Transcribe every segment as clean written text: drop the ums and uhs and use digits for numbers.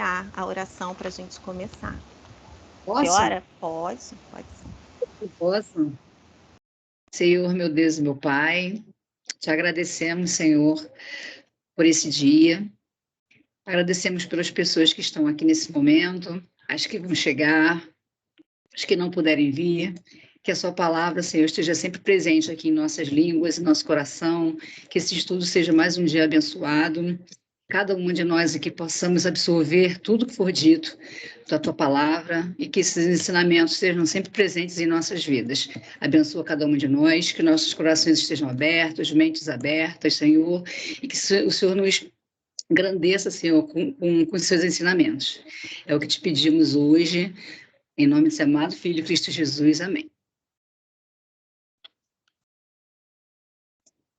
a oração para a gente começar. Que Posso? hora? Pode, pode sim. Eu posso. Senhor, meu Deus e meu Pai, te agradecemos, Senhor, por esse dia. Agradecemos pelas pessoas que estão aqui nesse momento, as que vão chegar, as que não puderem vir. Que a sua palavra, Senhor, esteja sempre presente aqui em nossas línguas, em nosso coração. Que esse estudo seja mais um dia abençoado. Cada uma de nós aqui possamos absorver tudo que for dito da tua palavra e que esses ensinamentos estejam sempre presentes em nossas vidas. Abençoa cada uma de nós, que nossos corações estejam abertos, mentes abertas, Senhor, e que o Senhor nos engrandeça, Senhor, com seus ensinamentos. É o que te pedimos hoje, em nome do seu amado Filho, Cristo Jesus. Amém.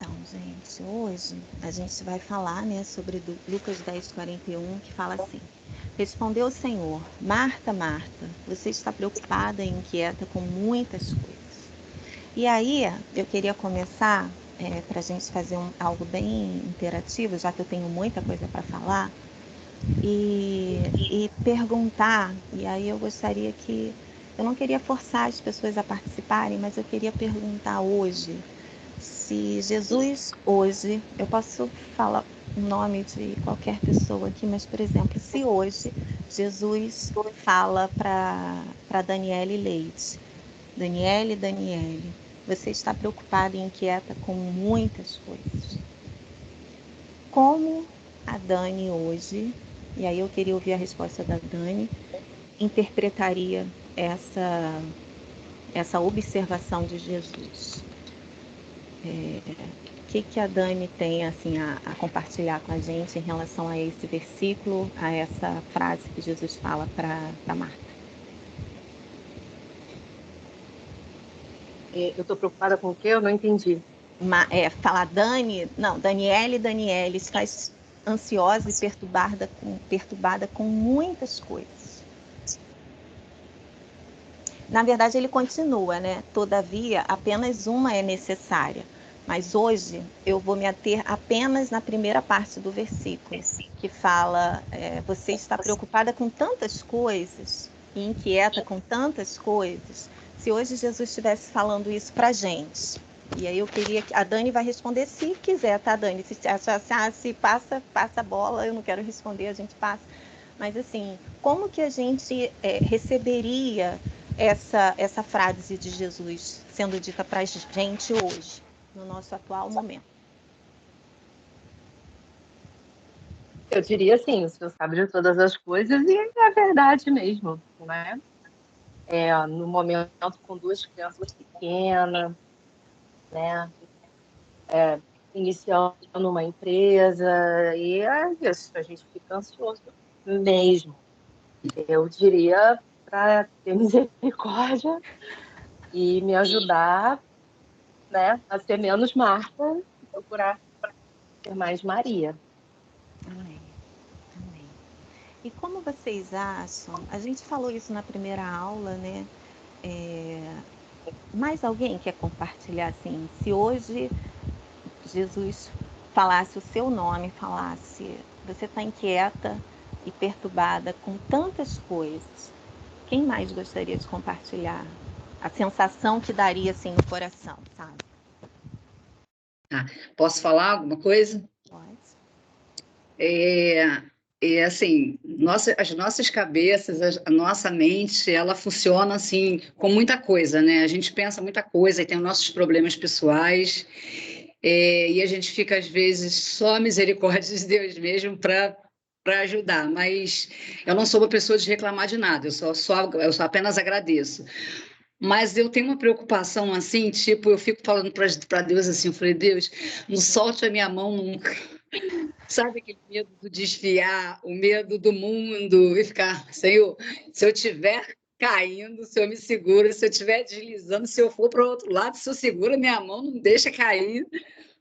Então, gente, hoje a gente vai falar, né, sobre Lucas 10:41, que fala assim: Respondeu o Senhor: Marta, Marta, você está preocupada e inquieta com muitas coisas. E aí, eu queria começar, para a gente fazer algo bem interativo, já que eu tenho muita coisa para falar, e perguntar. E aí eu gostaria que. Eu não queria forçar as pessoas a participarem, mas eu queria perguntar hoje se Jesus hoje, eu posso falar o nome de qualquer pessoa aqui, mas, por exemplo, se hoje Jesus fala para Daniele Leite: Daniele, você está preocupada e inquieta com muitas coisas. Como a Dani hoje, e aí eu queria ouvir a resposta da Dani, interpretaria essa observação de Jesus? O que a Dani tem assim a compartilhar com a gente em relação a esse versículo, a essa frase que Jesus fala para Marta? Eu estou preocupada com o quê? Eu não entendi. Falar Daniele, estás ansiosa e perturbada com muitas coisas. Na verdade, ele continua, né? Todavia, apenas uma é necessária. Mas hoje eu vou me ater apenas na primeira parte do versículo, que fala: você está preocupada com tantas coisas e inquieta com tantas coisas. Se hoje Jesus estivesse falando isso para a gente, e aí eu queria que a Dani vai responder se quiser, tá, Dani? Se passa a bola, eu não quero responder, a gente passa. Mas assim, como que a gente receberia essa frase de Jesus sendo dita para a gente hoje, no nosso atual momento? Eu diria assim, o Senhor sabe de todas as coisas e é verdade mesmo, né? No momento com duas crianças pequenas, né? Iniciando uma empresa e é isso, a gente fica ansioso mesmo. Eu diria para ter misericórdia e me ajudar, né, a ser menos Marta e procurar ser mais Maria. Amém. Amém. E como vocês acham? A gente falou isso na primeira aula, né? Mais alguém quer compartilhar assim? Se hoje Jesus falasse o seu nome, falasse: você está inquieta e perturbada com tantas coisas, quem mais gostaria de compartilhar a sensação que daria assim no coração, sabe? Posso falar alguma coisa? Pode. Assim, as nossas cabeças, a nossa mente, ela funciona assim com muita coisa, né? A gente pensa muita coisa e tem os nossos problemas pessoais, e a gente fica às vezes só a misericórdia de Deus mesmo para ajudar. Mas eu não sou uma pessoa de reclamar de nada, eu só apenas agradeço. Mas eu tenho uma preocupação assim, tipo, eu fico falando para Deus assim, eu falei: Deus, não solte a minha mão nunca. Sabe aquele medo do desviar, o medo do mundo e ficar: Senhor, se eu estiver caindo, o Senhor me segura, se eu estiver deslizando, se eu for para o outro lado, o Senhor segura minha mão, não deixa cair,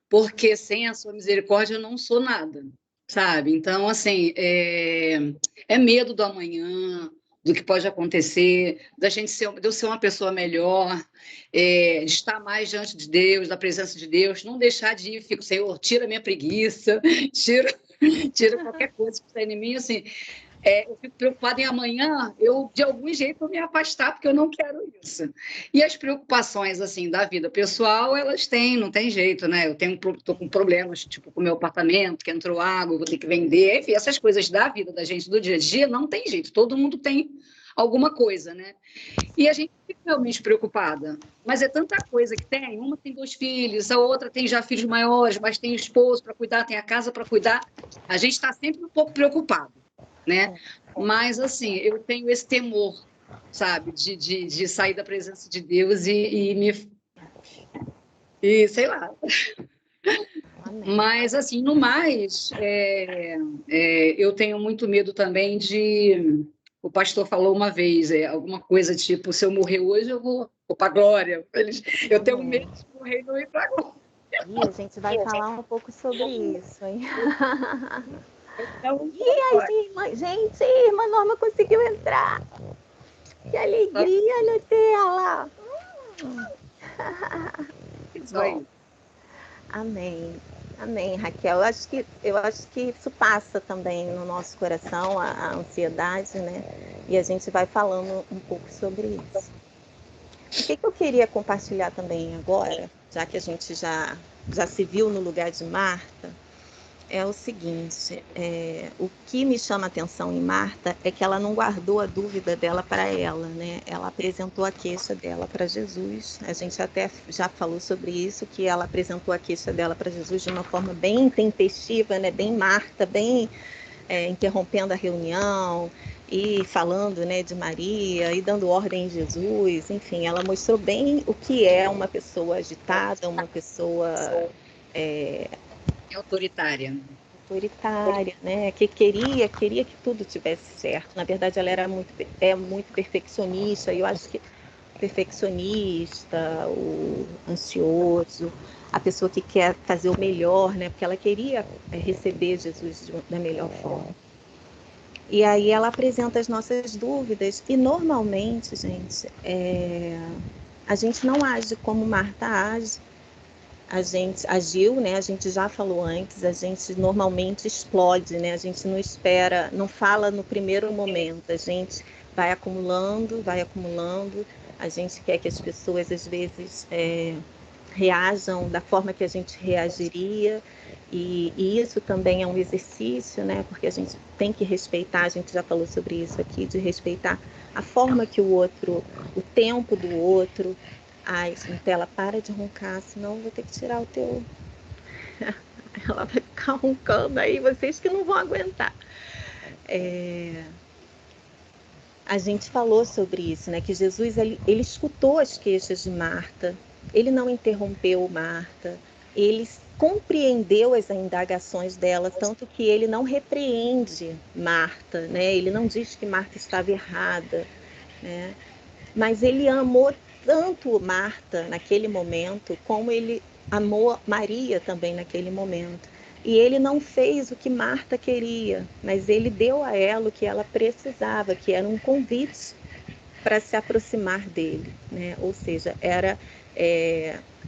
porque sem a sua misericórdia eu não sou nada, sabe? Então, assim, é medo do amanhã, do que pode acontecer, de eu ser uma pessoa melhor, de estar mais diante de Deus, da presença de Deus, não deixar de ir, fico: Senhor, tira a minha preguiça, tira qualquer coisa que está em mim, assim, eu fico preocupada em amanhã, eu de algum jeito vou me afastar, porque eu não quero isso. E as preocupações, assim, da vida pessoal, elas têm, não tem jeito, né? Tô com problemas, tipo, com o meu apartamento, que entrou água, eu vou ter que vender, enfim, essas coisas da vida da gente, do dia a dia, não tem jeito, todo mundo tem alguma coisa, né? E a gente fica realmente preocupada. Mas é tanta coisa que tem. Uma tem 2 filhos, a outra tem já filhos maiores, mas tem esposo para cuidar, tem a casa para cuidar. A gente está sempre um pouco preocupado, né? Mas, assim, eu tenho esse temor, sabe, de sair da presença de Deus e sei lá. Amém. Mas, assim, no mais, eu tenho muito medo também de... O pastor falou uma vez, alguma coisa tipo, se eu morrer hoje, eu vou para a glória. Eu tenho Amém. medo de morrer e não ir para a glória. E a gente vai falar um pouco sobre isso, hein? Então, E aí, irmã? Gente, a irmã Norma conseguiu entrar. Que alegria na tela! isso aí. Amém. Amém, Raquel. Eu acho que isso passa também no nosso coração, a ansiedade, né? E a gente vai falando um pouco sobre isso. O que eu queria compartilhar também agora, já que a gente já se viu no lugar de Marta, é o seguinte, o que me chama a atenção em Marta é que ela não guardou a dúvida dela para ela, né? Ela apresentou a queixa dela para Jesus. A gente até já falou sobre isso, que ela apresentou a queixa dela para Jesus de uma forma bem intempestiva, né? Bem Marta, bem interrompendo a reunião e falando, né, de Maria e dando ordem em Jesus. Enfim, ela mostrou bem o que é uma pessoa agitada, uma pessoa Autoritária. autoritária, né? Que queria que tudo tivesse certo. Na verdade, ela é muito perfeccionista. E eu acho que perfeccionista, o ansioso, a pessoa que quer fazer o melhor, né? Porque ela queria receber Jesus da melhor forma. E aí ela apresenta as nossas dúvidas e normalmente, gente, a gente não age como Marta age. A gente agiu, né? A gente já falou antes, a gente normalmente explode, né? A gente não espera, não fala no primeiro momento, a gente vai acumulando, a gente quer que as pessoas às vezes reajam da forma que a gente reagiria, e isso também é um exercício, né? Porque a gente tem que respeitar, a gente já falou sobre isso aqui, de respeitar a forma que o outro, o tempo do outro. Ai, Nutella, para de roncar, senão eu vou ter que tirar o teu. Ela vai ficar roncando aí, vocês que não vão aguentar. A gente falou sobre isso, né? Que Jesus ele escutou as queixas de Marta, ele não interrompeu Marta, ele compreendeu as indagações dela, tanto que ele não repreende Marta, né? Ele não diz que Marta estava errada, né? Mas ele amou tanto Marta naquele momento, como ele amou Maria também naquele momento. E ele não fez o que Marta queria, mas ele deu a ela o que ela precisava, que era um convite para se aproximar dele, né? Ou seja, era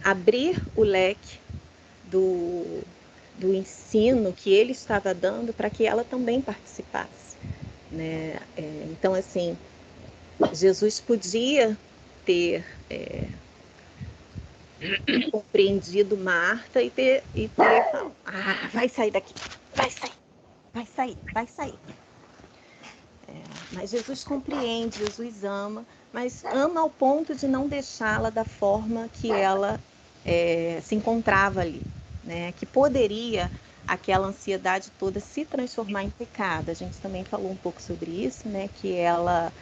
abrir o leque do, do ensino que ele estava dando para que ela também participasse, né? Então, assim, Jesus podia ter compreendido Marta e ter falado, vai sair daqui, vai sair. Mas Jesus compreende, Jesus ama, mas ama ao ponto de não deixá-la da forma que ela se encontrava ali, né? Que poderia aquela ansiedade toda se transformar em pecado. A gente também falou um pouco sobre isso, né? Que ela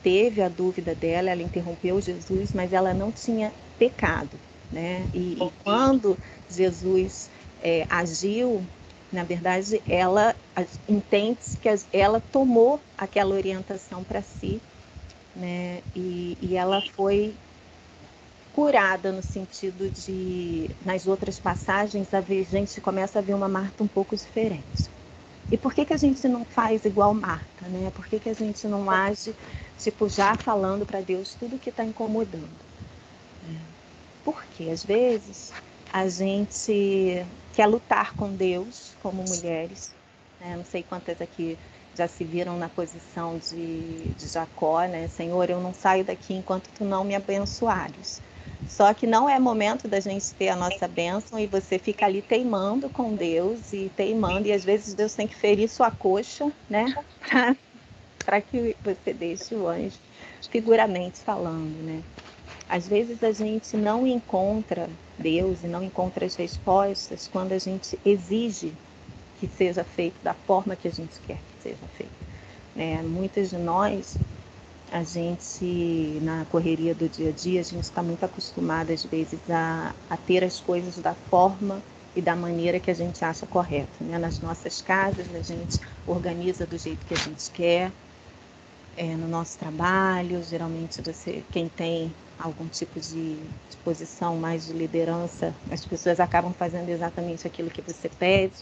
teve a dúvida dela, ela interrompeu Jesus, mas ela não tinha pecado, né? E quando Jesus agiu, na verdade, ela entende que ela tomou aquela orientação para si, né? E ela foi curada no sentido de, nas outras passagens, a gente começa a ver uma Marta um pouco diferente. E por que a gente não faz igual Marta, né? Por que a gente não age, tipo, já falando para Deus tudo que está incomodando? Porque, às vezes, a gente quer lutar com Deus, como mulheres, né? Não sei quantas aqui já se viram na posição de Jacó, né? Senhor, eu não saio daqui enquanto tu não me abençoares. Só que não é momento da gente ter a nossa bênção e você fica ali teimando com Deus e teimando, e às vezes Deus tem que ferir sua coxa, né? Para que você deixe o anjo, figuramente falando, né? Às vezes a gente não encontra Deus e não encontra as respostas quando a gente exige que seja feito da forma que a gente quer que seja feito. Muitas de nós, a gente, na correria do dia a dia, a gente está muito acostumada, às vezes, a ter as coisas da forma e da maneira que a gente acha correta. Né? Nas nossas casas, a gente organiza do jeito que a gente quer. No nosso trabalho, geralmente, quem tem algum tipo de posição mais de liderança, as pessoas acabam fazendo exatamente aquilo que você pede.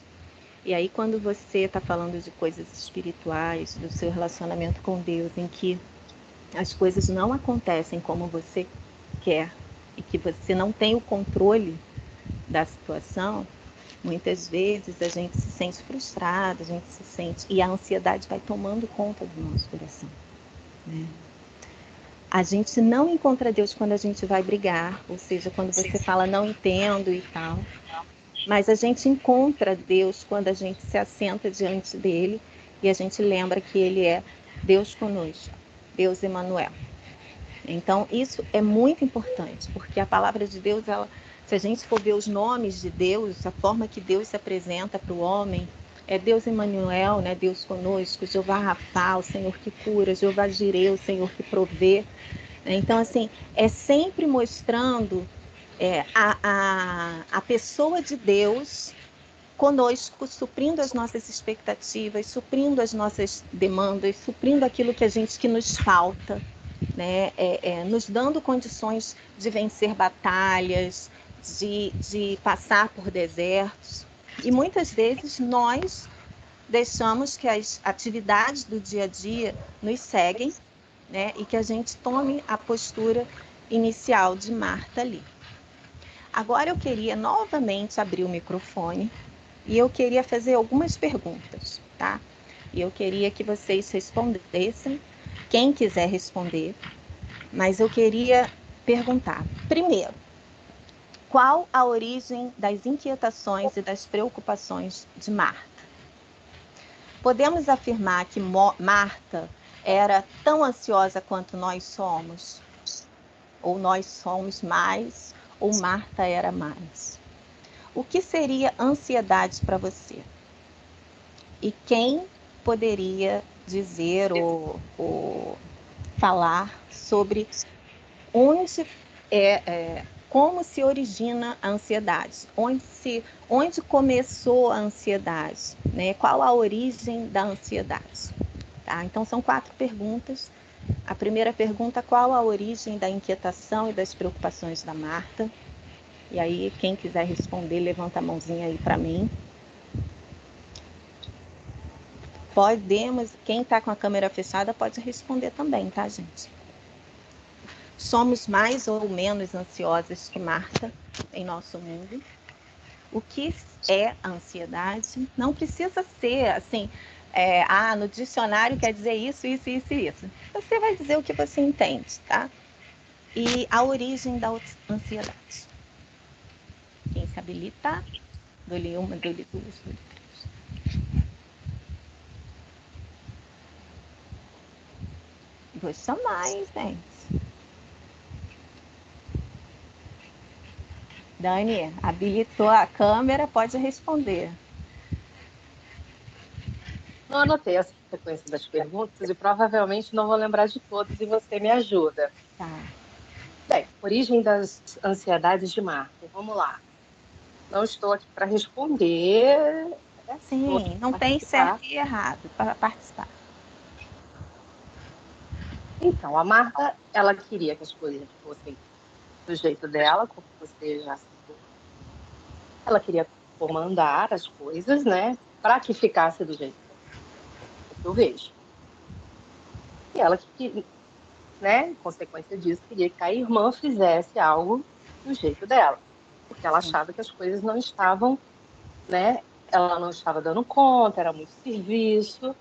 E aí, quando você está falando de coisas espirituais, do seu relacionamento com Deus, em que as coisas não acontecem como você quer e que você não tem o controle da situação, muitas vezes a gente se sente frustrado, a gente se sente... E a ansiedade vai tomando conta do nosso coração. Né? A gente não encontra Deus quando a gente vai brigar, ou seja, quando você fala não entendo e tal. Mas a gente encontra Deus quando a gente se assenta diante dele e a gente lembra que ele é Deus conosco, Deus Emanuel. Então, isso é muito importante, porque a palavra de Deus, se a gente for ver os nomes de Deus, a forma que Deus se apresenta para o homem, é Deus Emanuel, né? Deus conosco, Jeová Rafa, o Senhor que cura, Jeová Jireh, o Senhor que provê. Então, assim, é sempre mostrando a pessoa de Deus conosco, suprindo as nossas expectativas, suprindo as nossas demandas, suprindo aquilo que nos falta, né? Nos dando condições de vencer batalhas, de passar por desertos. E muitas vezes nós deixamos que as atividades do dia a dia nos seguem, né? E que a gente tome a postura inicial de Marta ali. Agora eu queria novamente abrir o microfone e eu queria fazer algumas perguntas, tá? E eu queria que vocês respondessem, quem quiser responder, mas eu queria perguntar, primeiro, qual a origem das inquietações e das preocupações de Marta? Podemos afirmar que Marta era tão ansiosa quanto nós somos? Ou nós somos mais, ou Marta era mais? O que seria ansiedade para você? E quem poderia dizer ou falar sobre como se origina a ansiedade? Onde começou a ansiedade? Né? Qual a origem da ansiedade? Tá? Então, são 4 perguntas. A primeira pergunta, qual a origem da inquietação e das preocupações da Marta? E aí, quem quiser responder, levanta a mãozinha aí para mim. Quem está com a câmera fechada pode responder também, tá, gente? Somos mais ou menos ansiosas que Marta em nosso mundo. O que é a ansiedade? Não precisa ser assim, no dicionário quer dizer isso, isso, isso e isso. Você vai dizer o que você entende, tá? E a origem da ansiedade. Quem se habilita? Dou-lhe uma, dou-lhe duas, dou-lhe três. Vou chamar, hein, gente? Dani, habilitou a câmera, pode responder. Eu anotei a sequência das perguntas e provavelmente não vou lembrar de todas e você me ajuda. Tá. Bem, origem das ansiedades de Marta. Vamos lá. Não estou aqui para responder. Sim, não tem certo e errado para participar. Então, a Marta, ela queria que as coisas fossem do jeito dela, como você já citou. Ela queria comandar as coisas, né? Para que ficasse do jeito dela. É o que eu vejo. E ela, né, em consequência disso, queria que a irmã fizesse algo do jeito dela. Porque ela achava que as coisas não estavam, né? Ela não estava dando conta, era muito serviço.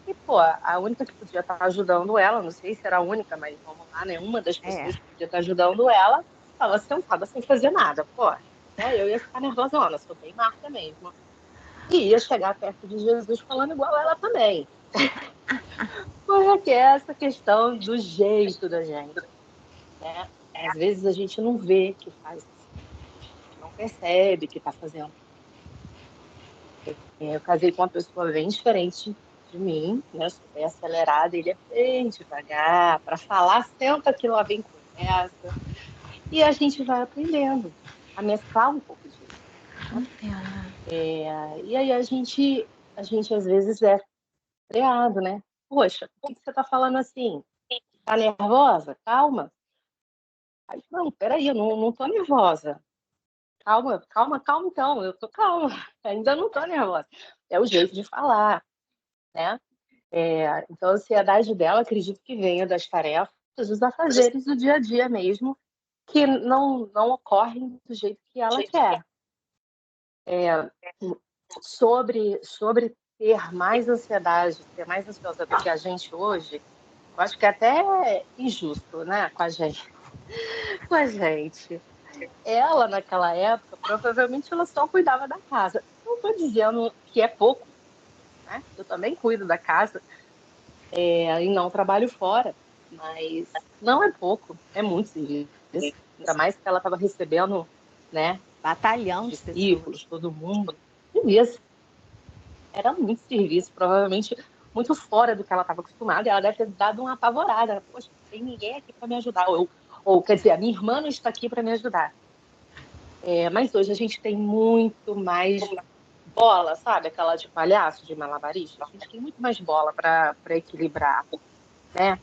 E, pô, a única que podia estar ajudando ela, não sei se era a única, mas vamos lá, né? Uma das pessoas que podia estar ajudando ela estava sentada sem fazer nada. Pô, né? Eu ia ficar nervosona, sou bem Marta mesmo. E ia chegar perto de Jesus falando igual ela também. Porque é essa questão do jeito da gente, né? Às vezes a gente não vê que faz assim, a gente não percebe que está fazendo. Eu casei com uma pessoa bem diferente de mim, né? Eu sou bem acelerada, ele é bem devagar. Para falar, senta que lá vem conversa. E a gente vai aprendendo a mesclar um pouco disso. E aí a gente às vezes é freado, né? Poxa, por que você está falando assim? Tá nervosa? Calma. Aí, não, peraí, eu não tô nervosa. Calma, calma, calma então. Eu tô calma. Ainda não tô nervosa. É o jeito de falar, né? Então, a ansiedade dela, acredito que venha das tarefas, dos afazeres do dia a dia mesmo, que não ocorrem do jeito que ela quer. Sobre ter mais ansiedade, ser mais ansiosa do que a gente hoje, eu acho que é até injusto, né, com a gente. Com a gente. Ela, naquela época, provavelmente ela só cuidava da casa. Não estou dizendo que é pouco, né? Eu também cuido da casa, e não trabalho fora, mas não é pouco, é muito serviço. Ainda mais que ela estava recebendo, né, Batalhão de discípulos, pessoas. todo mundo. Era muito serviço, provavelmente muito fora do que ela estava acostumada, e ela deve ter dado uma apavorada. Poxa, não tem ninguém aqui para me ajudar. Ou, quer dizer, a minha irmã não está aqui para me ajudar. Mas hoje a gente tem muito mais bola, sabe? Aquela de palhaço, de malabarista. A gente tem muito mais bola para equilibrar, né?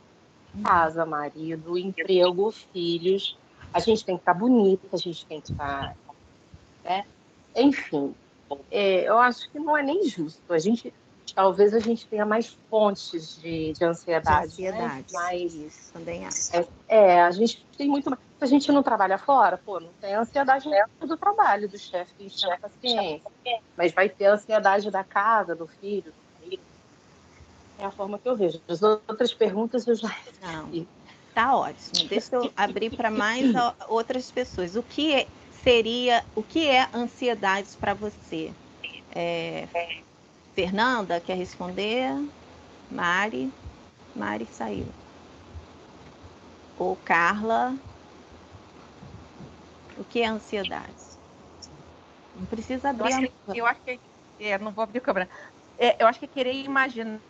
Casa, marido, emprego, filhos. A gente tem que estar bonita, a gente tem que estar, né? Enfim, eu acho que não é nem justo. Talvez a gente tenha mais fontes de ansiedade, De ansiedade. né? Mas Isso, também acho. a gente tem muito mais. Se a gente não trabalha fora, pô, não tem ansiedade do trabalho, do chefe enchendo a paciência. Mas vai ter a ansiedade da casa, do filho, do marido. É a forma que eu vejo. As outras perguntas eu já Não, fiz. tá ótimo. Deixa eu abrir para mais outras pessoas. O que é ansiedade para você? Fernanda quer responder? Mari saiu. Ou Carla? O que é ansiedade? Não precisa abrir. Eu acho que não vou abrir a câmera. Eu acho que querer imaginar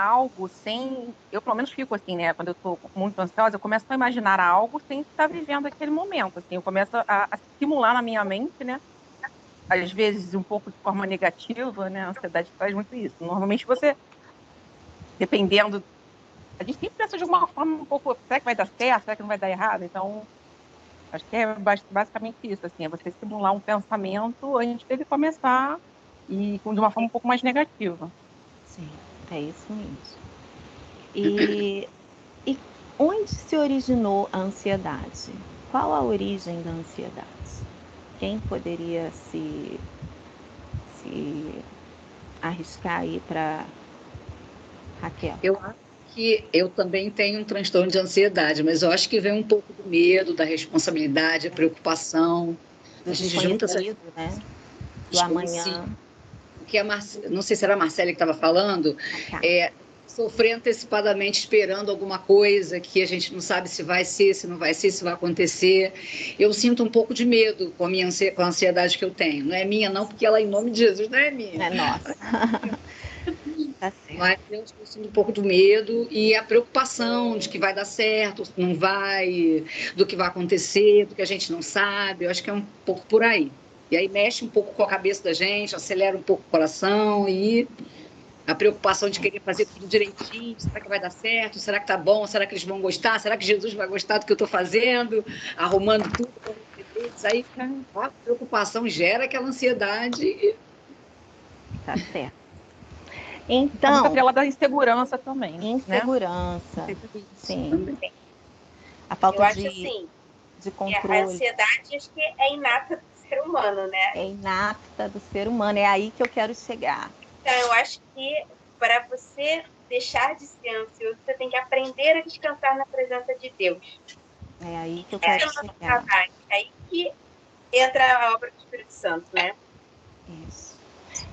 algo sem. Eu, pelo menos, fico assim, né? Quando eu estou muito ansiosa, eu começo a imaginar algo sem estar vivendo aquele momento. Assim, eu começo a simular na minha mente, né? Às vezes, um pouco de forma negativa, né? A ansiedade faz muito isso. Normalmente, você, dependendo. A gente sempre pensa de alguma forma um pouco. Será que vai dar certo? Será que não vai dar errado? Então, acho que é basicamente isso. Assim, é você simular um pensamento antes dele começar e de uma forma um pouco mais negativa. Sim, é isso mesmo. E onde se originou a ansiedade? Qual a origem da ansiedade? Quem poderia se arriscar aí para Raquel? Eu acho que eu também tenho um transtorno de ansiedade, mas eu acho que vem um pouco do medo, da responsabilidade, a preocupação. Do A gente junta essas desconhecido, né? Do desconhecidas. amanhã. Que não sei se era a Marcela que estava falando, sofrer antecipadamente esperando alguma coisa que a gente não sabe se vai ser, se não vai ser, se vai acontecer. Eu sinto um pouco de medo com a ansiedade que eu tenho. Não é minha, não, porque ela, em nome de Jesus, não é minha. É nossa. Tá certo. Mas eu sinto um pouco do medo e a preocupação de que vai dar certo, não vai, do que vai acontecer, do que a gente não sabe. Eu acho que é um pouco por aí. E aí mexe um pouco com a cabeça da gente, acelera um pouco o coração e a preocupação de querer fazer tudo direitinho. Será que vai dar certo? Será que tá bom? Será que eles vão gostar? Será que Jesus vai gostar do que eu estou fazendo? Arrumando tudo para eles. Aí a preocupação gera aquela ansiedade. Tá certo. Tá muito Então, atrelada da insegurança também, né? insegurança. Sim. A Eu falta acho de assim, a controle ansiedade acho que é inata do ser humano, né? é inapta do ser humano. É aí que eu quero chegar. Então, eu acho que para você deixar de ser ansioso, você tem que aprender a descansar na presença de Deus. É aí que eu Esse quero é o nosso chegar. trabalho. É aí que entra a obra do Espírito Santo, né? Isso.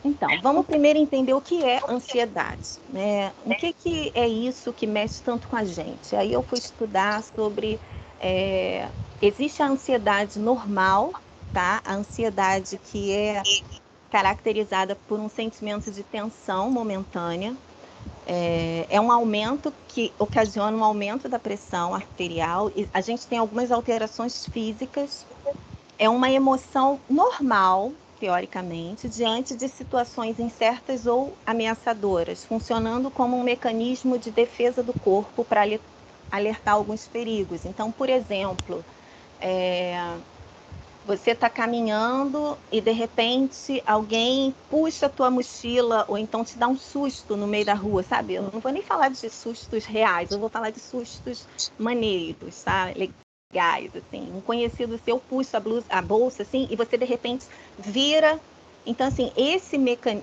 Então, vamos primeiro entender o que é ansiedade, né? O que é isso que mexe tanto com a gente? Aí eu fui estudar sobre... existe a ansiedade normal, tá? A ansiedade que é caracterizada por um sentimento de tensão momentânea. É um aumento que ocasiona um aumento da pressão arterial. E a gente tem algumas alterações físicas. É uma emoção normal, teoricamente, diante de situações incertas ou ameaçadoras, funcionando como um mecanismo de defesa do corpo para alertar alguns perigos. Então, por exemplo, você está caminhando e, de repente, alguém puxa a tua mochila ou então te dá um susto no meio da rua, sabe? Eu não vou nem falar de sustos reais, eu vou falar de sustos maneiros, tá? Legais, assim. Um conhecido seu puxa a bolsa, assim, e você, de repente, vira. Então, assim,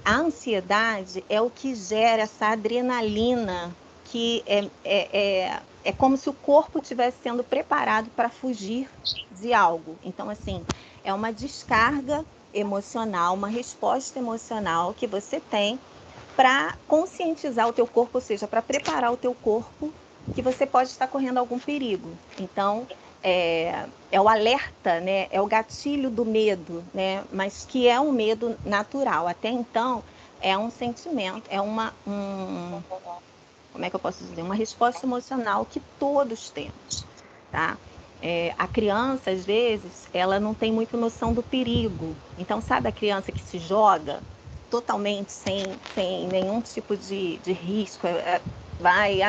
a ansiedade é o que gera essa adrenalina que é como se o corpo estivesse sendo preparado para fugir de algo. Então, assim, é uma descarga emocional, uma resposta emocional que você tem para conscientizar o teu corpo, ou seja, para preparar o teu corpo que você pode estar correndo algum perigo. Então, é o alerta, né? É o gatilho do medo, né? Mas que é um medo natural. Até então, é um sentimento, como é que eu posso dizer? Uma resposta emocional que todos temos, tá? A criança, às vezes, ela não tem muito noção do perigo. Então, sabe a criança que se joga totalmente sem nenhum tipo de risco? Vai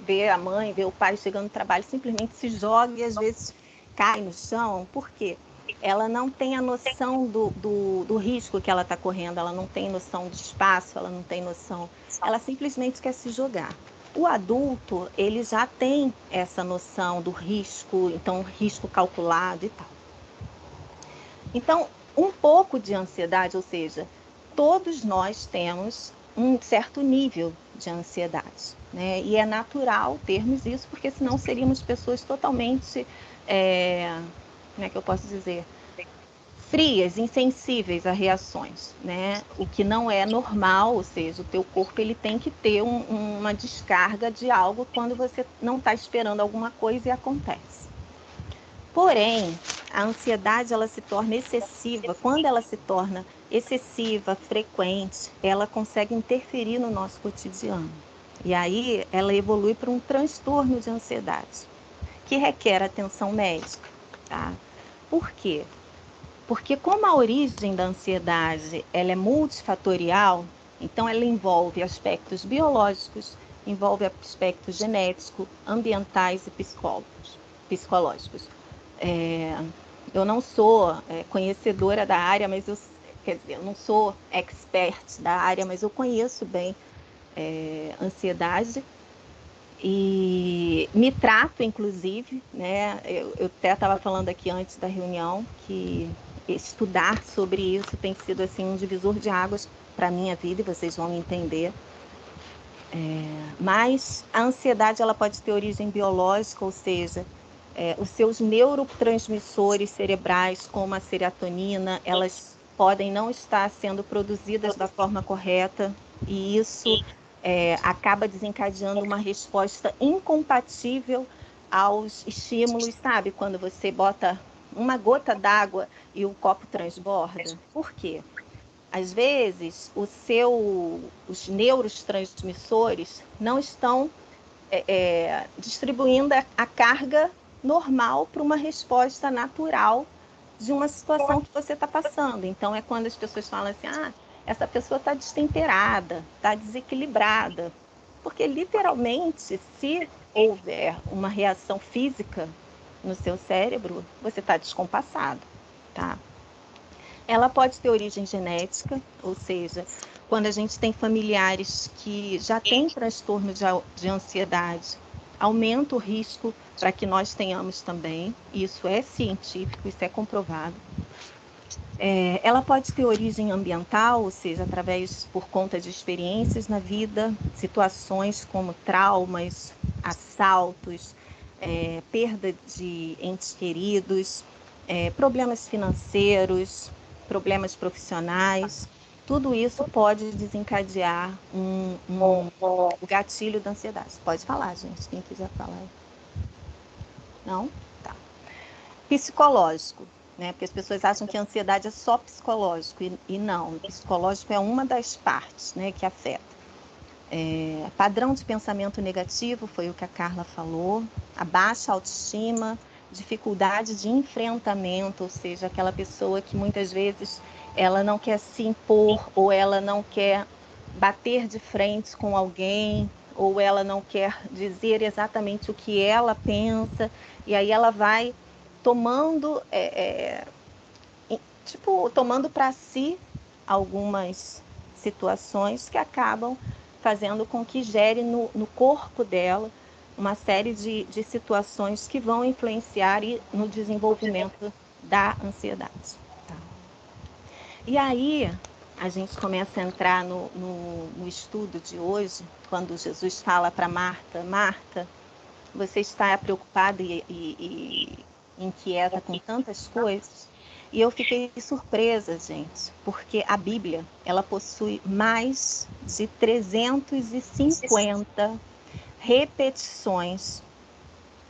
ver a mãe, ver o pai chegando no trabalho, simplesmente se joga e, às vezes, cai no chão. Por quê? Ela não tem a noção do risco que ela está correndo, ela não tem noção de espaço, ela não tem noção... Ela simplesmente quer se jogar. O adulto, ele já tem essa noção do risco, então risco calculado e tal. Então, um pouco de ansiedade, ou seja, todos nós temos um certo nível de ansiedade, né? E é natural termos isso, porque senão seríamos pessoas totalmente, como é que eu posso dizer? Frias, insensíveis a reações, né? O que não é normal, ou seja, o teu corpo ele tem que ter uma descarga de algo quando você não está esperando alguma coisa e acontece. Porém, a ansiedade ela se torna excessiva. Quando ela se torna excessiva, frequente, ela consegue interferir no nosso cotidiano. E aí ela evolui para um transtorno de ansiedade, que requer atenção médica, tá? Por quê? Porque como a origem da ansiedade ela é multifatorial, então ela envolve aspectos biológicos, envolve aspectos genéticos, ambientais e psicológicos. Eu não sou conhecedora da área, mas eu não sou expert da área, mas eu conheço bem ansiedade e me trato, inclusive, né? Eu até estava falando aqui antes da reunião que estudar sobre isso tem sido assim um divisor de águas para a minha vida, e vocês vão entender. Mas a ansiedade ela pode ter origem biológica, ou seja, os seus neurotransmissores cerebrais, como a serotonina, elas podem não estar sendo produzidas da forma correta, e isso acaba desencadeando uma resposta incompatível aos estímulos, sabe? Quando você bota uma gota d'água e o copo transborda. Por quê? Às vezes, os neurotransmissores não estão distribuindo a carga normal para uma resposta natural de uma situação que você está passando. Então, é quando as pessoas falam assim, essa pessoa está destemperada, está desequilibrada. Porque, literalmente, se houver uma reação física no seu cérebro, você está descompassado, tá? Ela pode ter origem genética, ou seja, quando a gente tem familiares que já têm transtorno de ansiedade, aumenta o risco para que nós tenhamos também. Isso é científico, isso é comprovado. Ela pode ter origem ambiental, ou seja, por conta de experiências na vida, situações como traumas, assaltos, perda de entes queridos, problemas financeiros, problemas profissionais. Tudo isso pode desencadear o gatilho da ansiedade. Pode falar, gente, quem quiser falar. Não? Tá. Psicológico. Né? Porque as pessoas acham que a ansiedade é só psicológico, e não, o psicológico é uma das partes, né, que afeta. Padrão de pensamento negativo, foi o que a Carla falou, a baixa autoestima, dificuldade de enfrentamento, ou seja, aquela pessoa que muitas vezes ela não quer se impor, ou ela não quer bater de frente com alguém, ou ela não quer dizer exatamente o que ela pensa, e aí ela vai tomando tomando para si algumas situações que acabam fazendo com que gere no corpo dela uma série de situações que vão influenciar no desenvolvimento da ansiedade. Tá? E aí a gente começa a entrar no estudo de hoje, quando Jesus fala para Marta, Marta, você está preocupada e inquieta com tantas coisas. E eu fiquei surpresa, gente, porque a Bíblia, ela possui mais de 350 repetições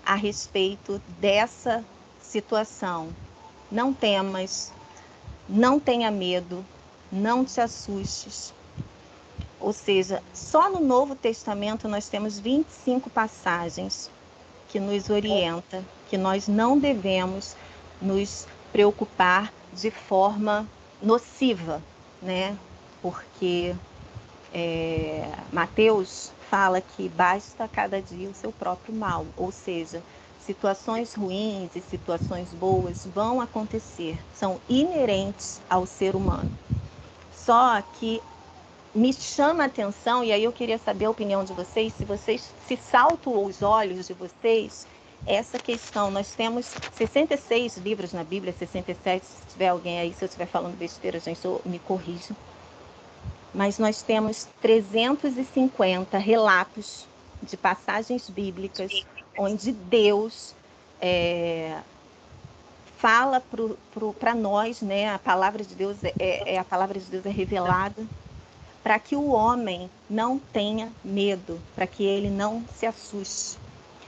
a respeito dessa situação. Não temas, não tenha medo, não te assustes. Ou seja, só no Novo Testamento nós temos 25 passagens que nos orienta, que nós não devemos nos preocupar de forma nociva, né? Porque Mateus fala que basta cada dia o seu próprio mal, ou seja, situações ruins e situações boas vão acontecer, são inerentes ao ser humano. Só que me chama a atenção, e aí eu queria saber a opinião de vocês, se saltam os olhos de vocês essa questão. Nós temos 66 livros na Bíblia, 67, se tiver alguém aí, se eu estiver falando besteira, gente, me corrija. Mas nós temos 350 relatos de passagens bíblicas onde Deus fala para nós, né? A palavra de Deus a palavra de Deus é revelada para que o homem não tenha medo, para que ele não se assuste,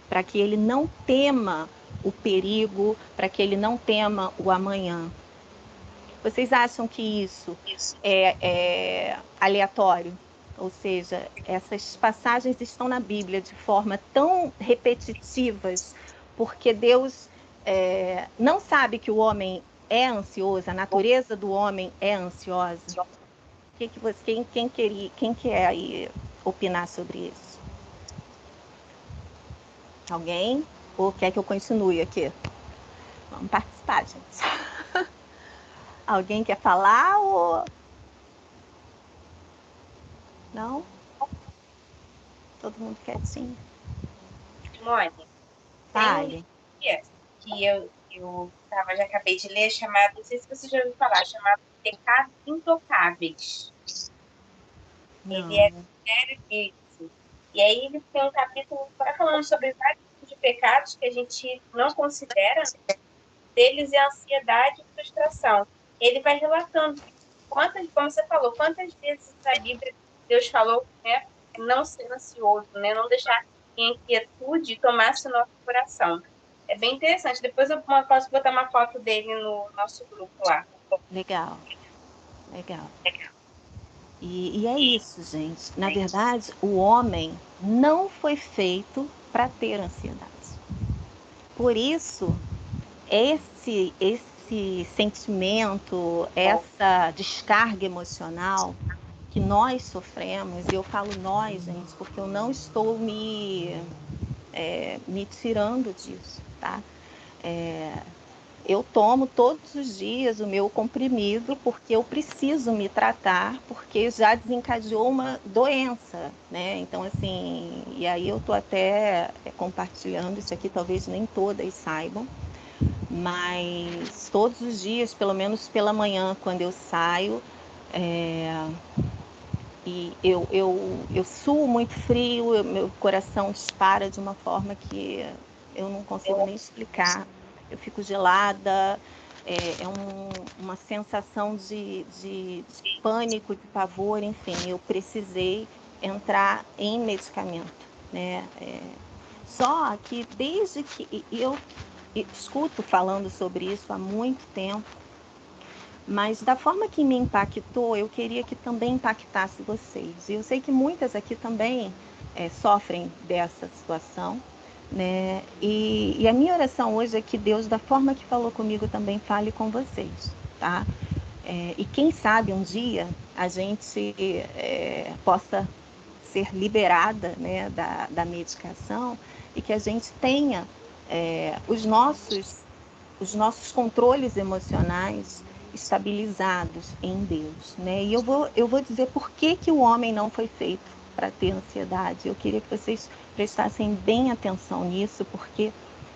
para que ele não tema o perigo, para que ele não tema o amanhã. Vocês acham que isso é aleatório? Ou seja, essas passagens estão na Bíblia de forma tão repetitivas, porque Deus não sabe que o homem é ansioso, a natureza do homem é ansiosa? Quem quer aí opinar sobre isso? Alguém? Ou quer que eu continue aqui? Vamos participar, gente. Alguém quer falar ou... Não? Todo mundo quietinho. Mônica, Fale. Que eu já acabei de ler, chamado, não sei se você já ouviu falar, chamado Pecados Intocáveis. Não. Ele é sério bíblico. E aí ele tem um capítulo falando sobre vários tipos de pecados que a gente não considera. Deles é a ansiedade e frustração. Ele vai relatando como você falou, quantas vezes na Bíblia Deus falou, né, não ser ansioso, né, não deixar que a inquietude tomasse o nosso coração. É bem interessante. Depois eu posso botar uma foto dele no nosso grupo lá. Legal. E é isso, gente. Na verdade, o homem não foi feito para ter ansiedade. Por isso, esse sentimento, essa descarga emocional que nós sofremos, e eu falo nós, gente, porque eu não estou me tirando disso, tá? Eu tomo todos os dias o meu comprimido porque eu preciso me tratar, porque já desencadeou uma doença, né? Então, assim, e aí eu tô até compartilhando isso aqui, talvez nem todas saibam, mas todos os dias, pelo menos pela manhã, quando eu saio, e eu suo muito frio, meu coração dispara de uma forma que eu não consigo nem explicar. Eu fico gelada, uma sensação de pânico, de pavor, enfim. Eu precisei entrar em medicamento, né? Só que desde que eu escuto falando sobre isso há muito tempo, mas da forma que me impactou, eu queria que também impactasse vocês. E eu sei que muitas aqui também sofrem dessa situação, né? E a minha oração hoje é que Deus, da forma que falou comigo, também fale com vocês, tá? E quem sabe um dia a gente possa ser liberada, né, da medicação, e que a gente tenha os nossos controles emocionais estabilizados em Deus, né? E eu vou dizer por que o homem não foi feito para ter ansiedade. Eu queria que vocês prestassem bem atenção nisso, porque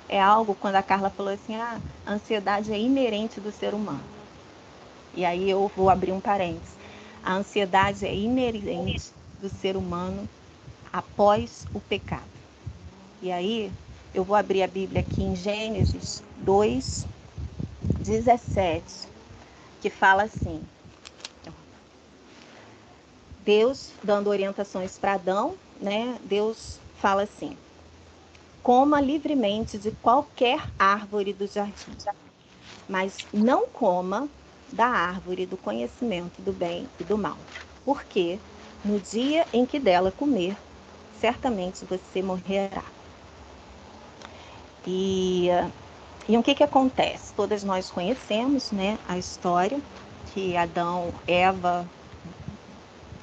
é algo, quando a Carla falou assim, a ansiedade é inerente do ser humano. E aí eu vou abrir um parênteses. A ansiedade é inerente do ser humano após o pecado. E aí eu vou abrir a Bíblia aqui em Gênesis 2:17, que fala assim, Deus dando orientações para Adão, né? Deus fala assim: coma livremente de qualquer árvore do jardim, mas não coma da árvore do conhecimento do bem e do mal, porque no dia em que dela comer, certamente você morrerá. E o que acontece? Todas nós conhecemos, né, a história que Adão, Eva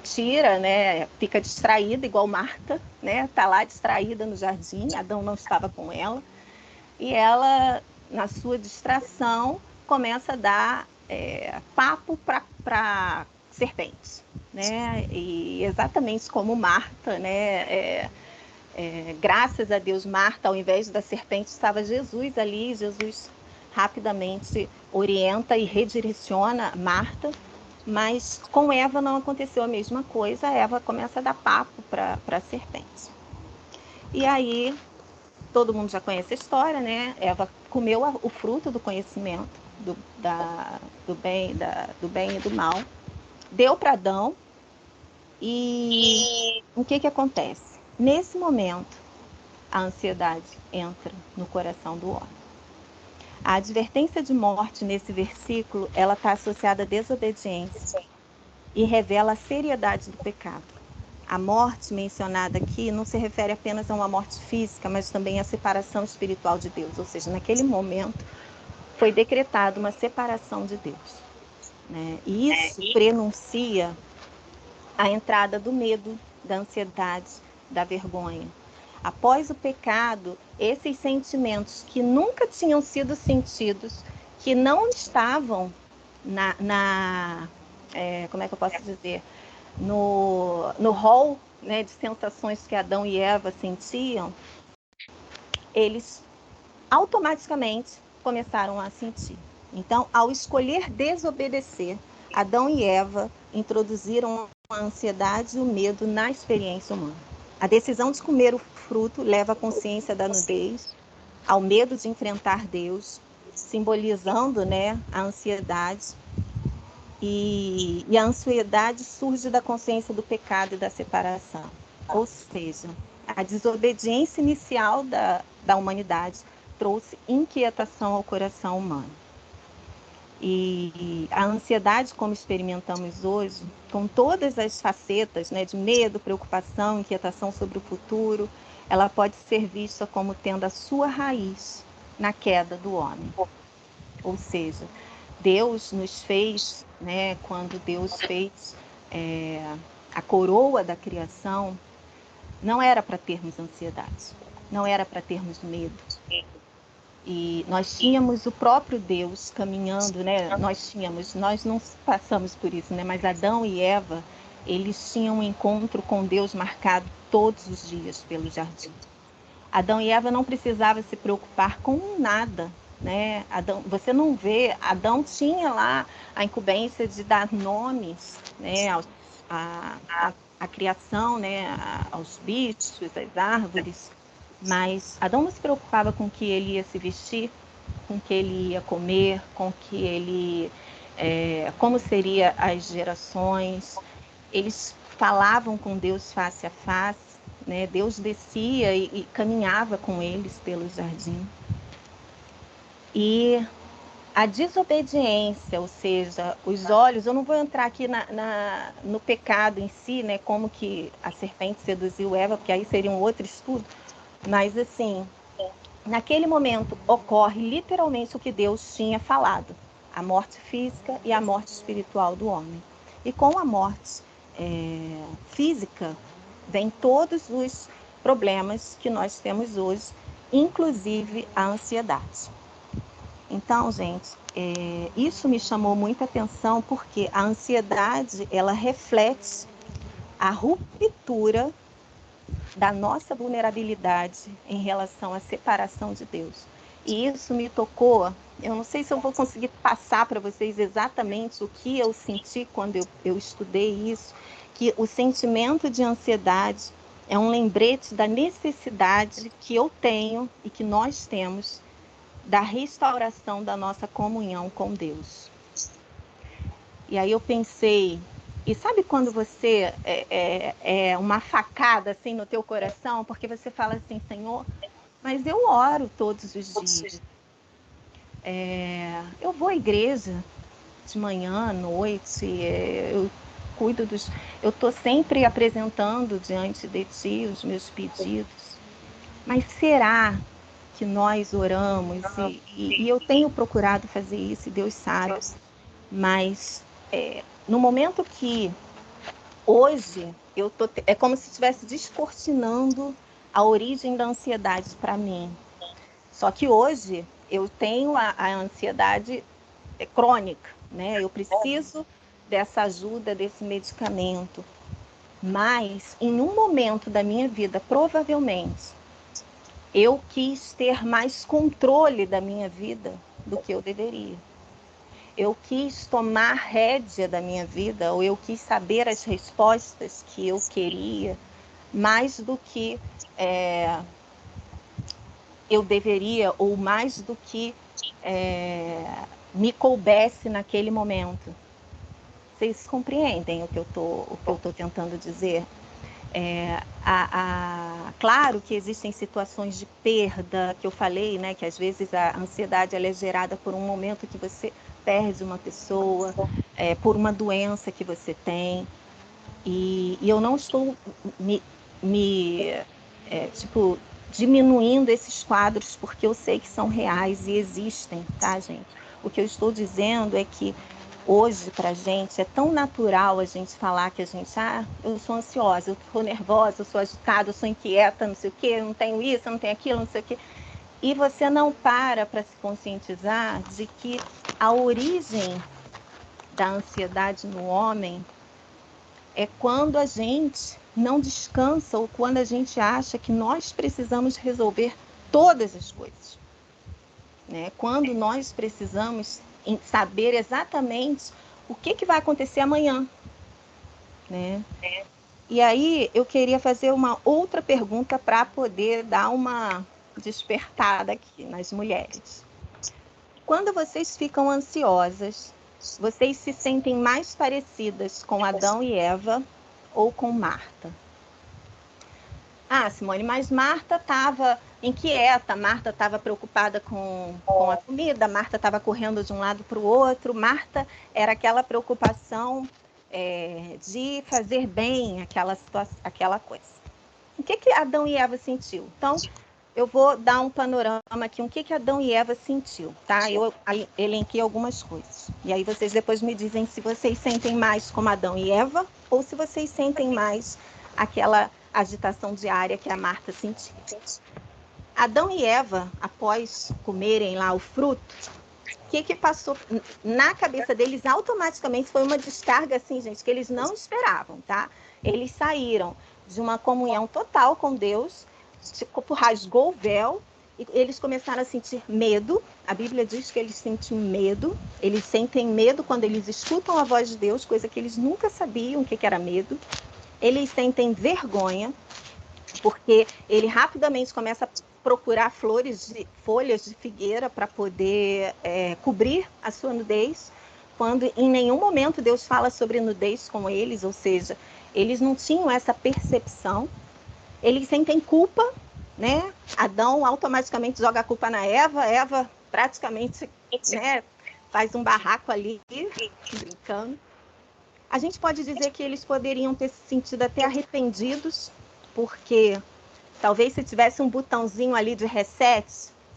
tira, né, fica distraída, igual Marta, né, tá lá distraída no jardim, Adão não estava com ela, e ela, na sua distração, começa a dar papo para serpentes, né, e exatamente como Marta, né, graças a Deus, Marta, ao invés da serpente, estava Jesus ali. Jesus rapidamente orienta e redireciona Marta, mas com Eva não aconteceu a mesma coisa. Eva começa a dar papo para a serpente. E aí, todo mundo já conhece a história, né? Eva comeu o fruto do conhecimento do bem e do mal, deu para Adão, e o que acontece? Nesse momento, a ansiedade entra no coração do homem. A advertência de morte nesse versículo, ela está associada à desobediência e revela a seriedade do pecado. A morte mencionada aqui não se refere apenas a uma morte física, mas também à separação espiritual de Deus. Ou seja, naquele momento foi decretada uma separação de Deus, né? E isso prenuncia a entrada do medo, da ansiedade, da vergonha. Após o pecado, esses sentimentos que nunca tinham sido sentidos, que não estavam como é que eu posso dizer, no rol, né, de sensações que Adão e Eva sentiam, eles automaticamente começaram a sentir. Então, ao escolher desobedecer, Adão e Eva introduziram a ansiedade e o medo na experiência humana. A decisão de comer o fruto leva à consciência da nudez, ao medo de enfrentar Deus, simbolizando, né, a ansiedade. E a ansiedade surge da consciência do pecado e da separação. Ou seja, a desobediência inicial da humanidade trouxe inquietação ao coração humano. E a ansiedade, como experimentamos hoje, com todas as facetas, né, de medo, preocupação, inquietação sobre o futuro, ela pode ser vista como tendo a sua raiz na queda do homem. Ou seja, Deus nos fez, né, quando Deus fez a coroa da criação, não era para termos ansiedade, não era para termos medo. E nós tínhamos o próprio Deus caminhando, né? Nós não passamos por isso, né? Mas Adão e Eva, eles tinham um encontro com Deus marcado todos os dias pelo jardim. Adão e Eva não precisavam se preocupar com nada, né? Adão, você não vê, Adão tinha lá a incumbência de dar nomes, né, à criação, né, aos bichos, às árvores, mas Adão não se preocupava com o que ele ia se vestir, com o que ele ia comer, com o que ele, como seria as gerações. Eles falavam com Deus face a face, né? Deus descia e caminhava com eles pelo jardim. E a desobediência, ou seja, os olhos, eu não vou entrar aqui no pecado em si, né, como que a serpente seduziu Eva, porque aí seria um outro estudo, mas assim, naquele momento ocorre literalmente o que Deus tinha falado, a morte física e a morte espiritual do homem. E com a morte física, vem todos os problemas que nós temos hoje, inclusive a ansiedade. Então, gente, isso me chamou muita atenção porque a ansiedade, ela reflete a ruptura da nossa vulnerabilidade em relação à separação de Deus. E isso me tocou, eu não sei se eu vou conseguir passar para vocês exatamente o que eu senti quando eu estudei isso, que o sentimento de ansiedade é um lembrete da necessidade que eu tenho e que nós temos da restauração da nossa comunhão com Deus. E aí eu pensei, e sabe quando você é uma facada assim no teu coração, porque você fala assim, Senhor, mas eu oro todos os dias. Eu vou à igreja de manhã, à noite, eu cuido eu estou sempre apresentando diante de Ti os meus pedidos. Mas será que nós oramos, e eu tenho procurado fazer isso, e Deus sabe, mas no momento que hoje é como se estivesse descortinando a origem da ansiedade para mim. Só que hoje eu tenho a ansiedade crônica, né? Eu preciso dessa ajuda, desse medicamento. Mas em um momento da minha vida, provavelmente, eu quis ter mais controle da minha vida do que eu deveria. Eu quis tomar rédea da minha vida, ou eu quis saber as respostas que eu queria, mais do que eu deveria, ou mais do que me coubesse naquele momento. Vocês compreendem o que eu tô tentando dizer? Claro que existem situações de perda, que eu falei, né, que às vezes a ansiedade ela é gerada por um momento que você perde uma pessoa, por uma doença que você tem, e eu não estou diminuindo esses quadros, porque eu sei que são reais e existem, tá, gente? O que eu estou dizendo é que hoje, para a gente, é tão natural a gente falar que a gente, eu sou ansiosa, eu sou nervosa, eu sou agitada, eu sou inquieta, não sei o quê, eu não tenho isso, eu não tenho aquilo, não sei o quê. E você não para se conscientizar de que a origem da ansiedade no homem é quando a gente não descansa ou quando a gente acha que nós precisamos resolver todas as coisas, né? Quando nós precisamos saber exatamente o que vai acontecer amanhã, né? E aí eu queria fazer uma outra pergunta para poder dar uma despertada aqui nas mulheres. Quando vocês ficam ansiosas, vocês se sentem mais parecidas com Adão e Eva ou com Marta? Simone, mas Marta estava inquieta, Marta estava preocupada com a comida, Marta estava correndo de um lado para o outro, Marta era aquela preocupação de fazer bem aquela situação, aquela coisa. O que Adão e Eva sentiu? Então, eu vou dar um panorama aqui, o que Adão e Eva sentiu, tá? Eu elenquei algumas coisas. E aí vocês depois me dizem se vocês sentem mais como Adão e Eva ou se vocês sentem mais aquela agitação diária que a Marta sentiu. Adão e Eva, após comerem lá o fruto, o que passou na cabeça deles automaticamente foi uma descarga, assim, gente, que eles não esperavam, tá? Eles saíram de uma comunhão total com Deus, rasgou o véu e eles começaram a sentir medo. A Bíblia diz que eles sentiam medo. Eles sentem medo quando eles escutam a voz de Deus, coisa que eles nunca sabiam o que era medo. Eles sentem vergonha, porque ele rapidamente começa a procurar folhas de figueira para poder cobrir a sua nudez, quando em nenhum momento Deus fala sobre nudez com eles, ou seja, eles não tinham essa percepção. Eles sentem culpa, né? Adão automaticamente joga a culpa na Eva, Eva praticamente, né, faz um barraco ali, brincando. A gente pode dizer que eles poderiam ter se sentido até arrependidos, porque talvez se tivesse um botãozinho ali de reset,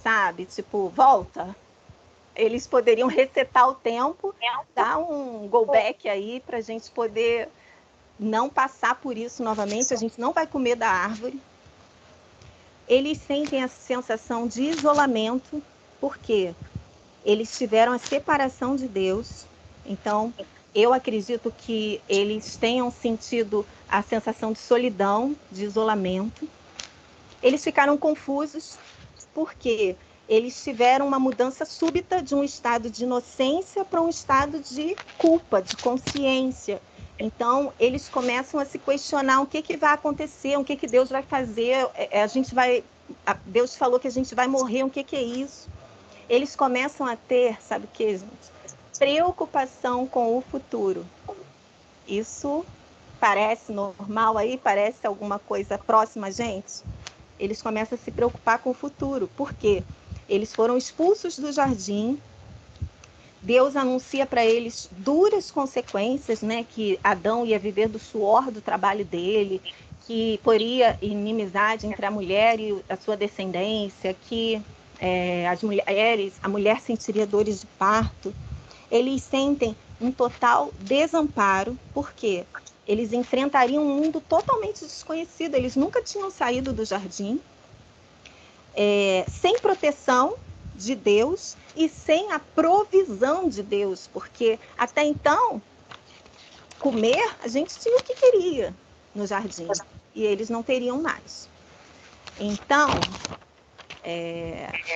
sabe? Tipo, volta. Eles poderiam resetar o tempo, dar um go back aí para a gente poder não passar por isso novamente. A gente não vai comer da árvore. Eles sentem a sensação de isolamento, porque eles tiveram a separação de Deus. Então, eu acredito que eles tenham sentido a sensação de solidão, de isolamento. Eles ficaram confusos, porque eles tiveram uma mudança súbita de um estado de inocência para um estado de culpa, de consciência. Então, eles começam a se questionar o que vai acontecer, o que Deus vai fazer. Deus falou que a gente vai morrer, o que é isso? Eles começam a ter, sabe o que, gente? Preocupação com o futuro. Isso parece normal aí? Parece alguma coisa próxima a gente? Eles começam a se preocupar com o futuro. Por quê? Eles foram expulsos do jardim. Deus anuncia para eles duras consequências, né? Que Adão ia viver do suor do trabalho dele, que poria inimizade entre a mulher e a sua descendência, que a mulher sentiria dores de parto. Eles sentem um total desamparo, porque eles enfrentariam um mundo totalmente desconhecido. Eles nunca tinham saído do jardim, sem proteção de Deus e sem a provisão de Deus, porque até então, comer, a gente tinha o que queria no jardim, e eles não teriam mais. Então,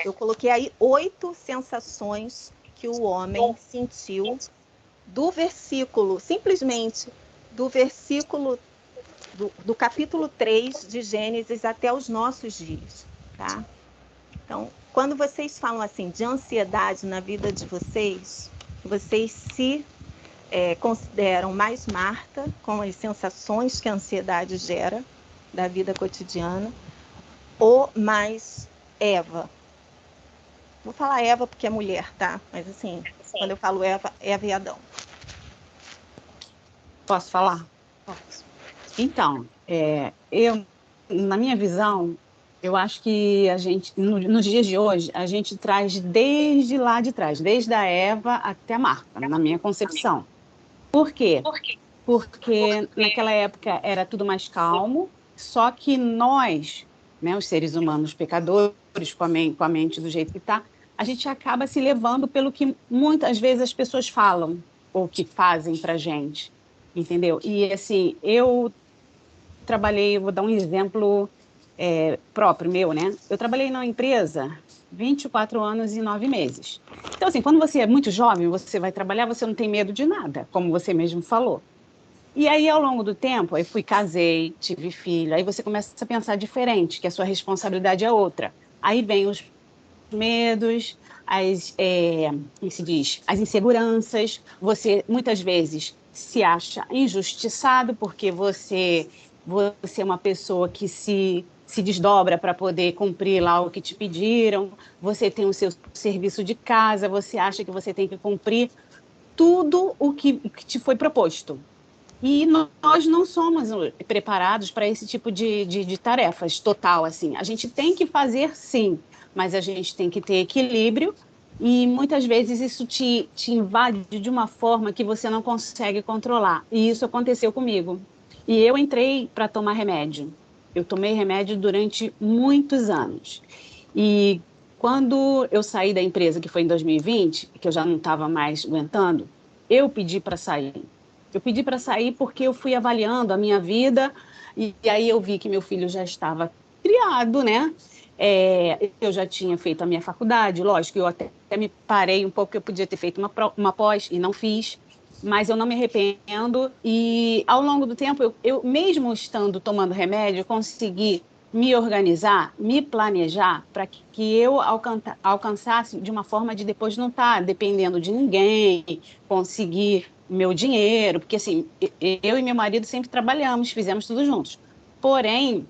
eu coloquei aí 8 sensações que o homem sentiu simplesmente do versículo do capítulo 3 de Gênesis até os nossos dias, tá? Então, quando vocês falam assim de ansiedade na vida de vocês, vocês se consideram mais Marta, com as sensações que a ansiedade gera da vida cotidiana, ou mais Eva? Vou falar Eva porque é mulher, tá? Mas assim, quando eu falo Eva e Adão. Posso falar? Posso. Então, na minha visão, eu acho que a gente, nos dias de hoje, a gente traz desde lá de trás, desde a Eva até a Marta, na minha concepção. Por quê? Porque naquela época era tudo mais calmo, só que nós, né, os seres humanos pecadores, com a mente do jeito que está, a gente acaba se levando pelo que muitas vezes as pessoas falam ou que fazem para a gente, entendeu? E assim, eu trabalhei, vou dar um exemplo próprio meu, né? Eu trabalhei numa empresa 24 anos e 9 meses. Então, assim, quando você é muito jovem, você vai trabalhar, você não tem medo de nada, como você mesmo falou. E aí, ao longo do tempo, aí casei, tive filho, aí você começa a pensar diferente, que a sua responsabilidade é outra. Aí vem os medos, como se diz, as inseguranças, você muitas vezes se acha injustiçado porque você é uma pessoa que se desdobra para poder cumprir lá o que te pediram, você tem o seu serviço de casa, você acha que você tem que cumprir tudo o que te foi proposto. E nós não somos preparados para esse tipo de tarefas total, assim. A gente tem que fazer, sim, mas a gente tem que ter equilíbrio e muitas vezes isso te invade de uma forma que você não consegue controlar. E isso aconteceu comigo. E eu entrei para tomar remédio. Eu tomei remédio durante muitos anos. E quando eu saí da empresa, que foi em 2020, que eu já não estava mais aguentando, eu pedi para sair. Eu pedi para sair porque eu fui avaliando a minha vida e aí eu vi que meu filho já estava criado, né? Eu já tinha feito a minha faculdade, lógico, eu até me parei um pouco, eu podia ter feito uma pós e não fiz, mas eu não me arrependo. E ao longo do tempo, eu mesmo estando tomando remédio, consegui me organizar, me planejar para que eu alcançasse de uma forma de depois não estar dependendo de ninguém, conseguir meu dinheiro, porque assim, eu e meu marido sempre trabalhamos, fizemos tudo juntos. Porém,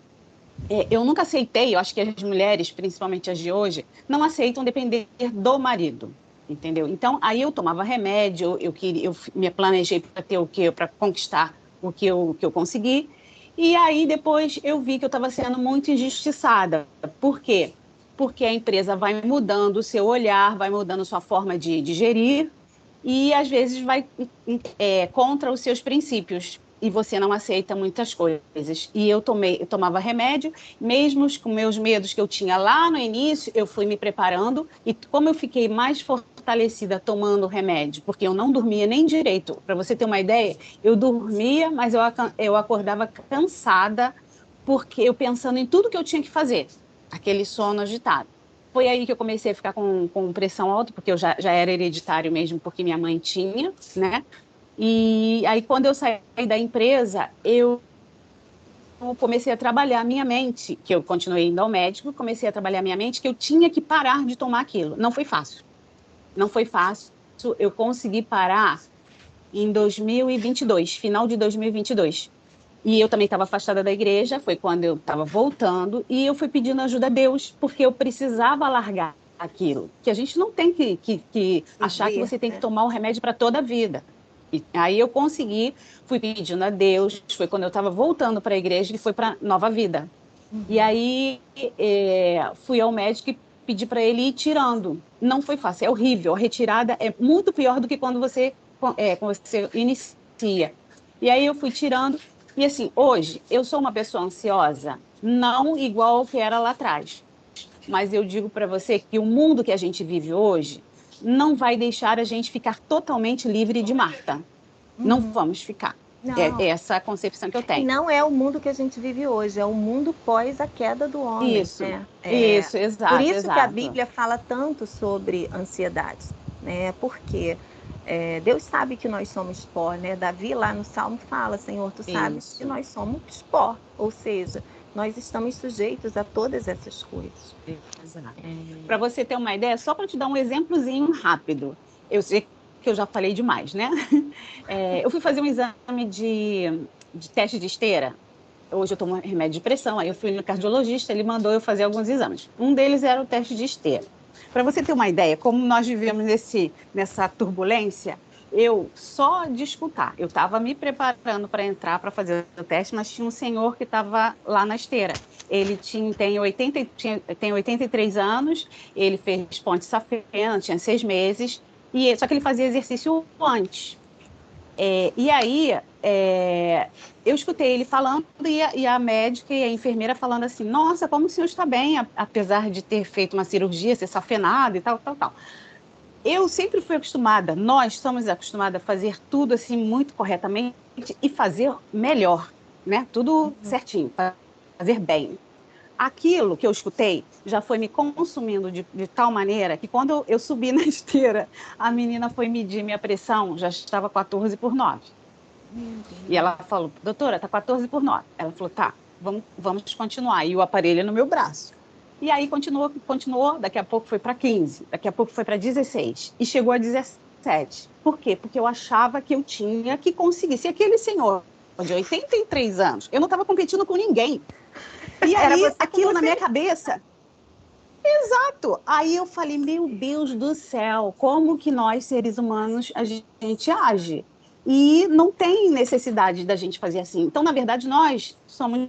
eu nunca aceitei, eu acho que as mulheres, principalmente as de hoje, não aceitam depender do marido, entendeu? Então, aí eu tomava remédio, eu me planejei para ter o quê? Para conquistar o que eu consegui. E aí depois eu vi que eu estava sendo muito injustiçada. Por quê? Porque a empresa vai mudando o seu olhar, vai mudando sua forma de gerir e às vezes vai contra os seus princípios e você não aceita muitas coisas. E eu tomava remédio, mesmo com meus medos que eu tinha lá no início, eu fui me preparando e como eu fiquei mais fortalecida tomando remédio, porque eu não dormia nem direito. Para você ter uma ideia, eu dormia, mas eu acordava cansada, porque eu pensando em tudo que eu tinha que fazer, aquele sono agitado. Foi aí que eu comecei a ficar com pressão alta, porque eu já era hereditário mesmo, porque minha mãe tinha, né? E aí, quando eu saí da empresa, eu comecei a trabalhar a minha mente, que eu continuei indo ao médico, comecei a trabalhar a minha mente, que eu tinha que parar de tomar aquilo. Não foi fácil. Não foi fácil. Eu consegui parar em 2022, final de 2022. E eu também estava afastada da igreja, foi quando eu estava voltando, e eu fui pedindo ajuda a Deus, porque eu precisava largar aquilo. Que a gente não tem que achar que você tem que tomar o remédio para toda a vida. E aí eu consegui, fui pedindo a Deus, foi quando eu estava voltando para a igreja, que foi para Nova Vida. E aí fui ao médico e pedi para ele ir tirando. Não foi fácil, é horrível. A retirada é muito pior do que quando você inicia. E aí eu fui tirando. E assim, hoje eu sou uma pessoa ansiosa, não igual que era lá atrás. Mas eu digo para você que o mundo que a gente vive hoje não vai deixar a gente ficar totalmente livre de Marta. Não vamos ficar. Não. É essa a concepção que eu tenho. Não é o mundo que a gente vive hoje, é o mundo pós a queda do homem. Isso, né? isso, exato. Por isso exato. que a Bíblia fala tanto sobre ansiedade, né? Porque Deus sabe que nós somos pó, né? Davi lá no Salmo fala, Senhor, tu sabes que nós somos pó, ou seja, nós estamos sujeitos a todas essas coisas. Exato. Para você ter uma ideia, só para te dar um exemplozinho rápido, eu sei que eu já falei demais, né? Eu fui fazer um exame de teste de esteira. Hoje eu tomo remédio de pressão, aí eu fui no cardiologista, ele mandou eu fazer alguns exames. Um deles era o teste de esteira. Para você ter uma ideia, como nós vivemos nessa turbulência, eu só de escutar, eu estava me preparando para entrar para fazer o teste, mas tinha um senhor que estava lá na esteira. Ele tem 83 anos, ele fez ponte safena, tinha 6 meses, só que ele fazia exercício antes. E aí, eu escutei ele falando e a médica e a enfermeira falando assim, nossa, como o senhor está bem, apesar de ter feito uma cirurgia, ser safenado e tal, tal, tal. Eu sempre fui acostumada, nós somos acostumados a fazer tudo assim muito corretamente e fazer melhor, né? Tudo certinho, fazer bem. Aquilo que eu escutei já foi me consumindo de tal maneira que quando eu subi na esteira, a menina foi medir minha pressão, já estava 14/9. E ela falou, doutora, tá 14/9. Ela falou, tá, vamos continuar. E o aparelho no meu braço. E aí continuou, daqui a pouco foi para 15, daqui a pouco foi para 16 e chegou a 17. Por quê? Porque eu achava que eu tinha que conseguir. Se aquele senhor de 83 anos, eu não estava competindo com ninguém. E aí, aquilo na minha cabeça... Exato. Aí eu falei, meu Deus do céu, como que nós, seres humanos, a gente age? E não tem necessidade da gente fazer assim. Então, na verdade, nós somos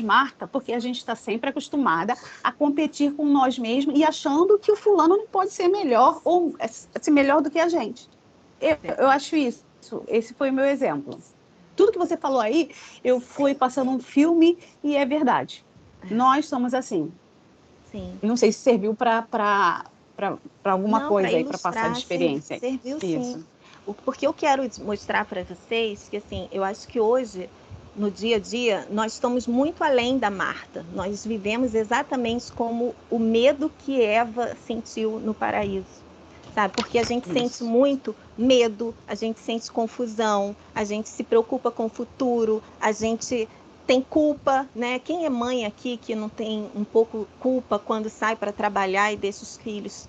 Marta, porque a gente está sempre acostumada a competir com nós mesmos e achando que o fulano não pode ser melhor ou ser melhor do que a gente. Eu acho isso. Esse foi o meu exemplo. Tudo que você falou aí, eu fui passando um filme e é verdade. Nós somos assim. Sim. Não sei se serviu para alguma coisa aí, para passar de experiência. Sim, serviu sim. Porque eu quero mostrar para vocês que, assim, eu acho que hoje no dia a dia, nós estamos muito além da Marta. Nós vivemos exatamente como o medo que Eva sentiu no paraíso, sabe? Porque a gente sente muito medo, a gente sente confusão, a gente se preocupa com o futuro, a gente tem culpa, né? Quem é mãe aqui que não tem um pouco culpa quando sai para trabalhar e deixa os filhos?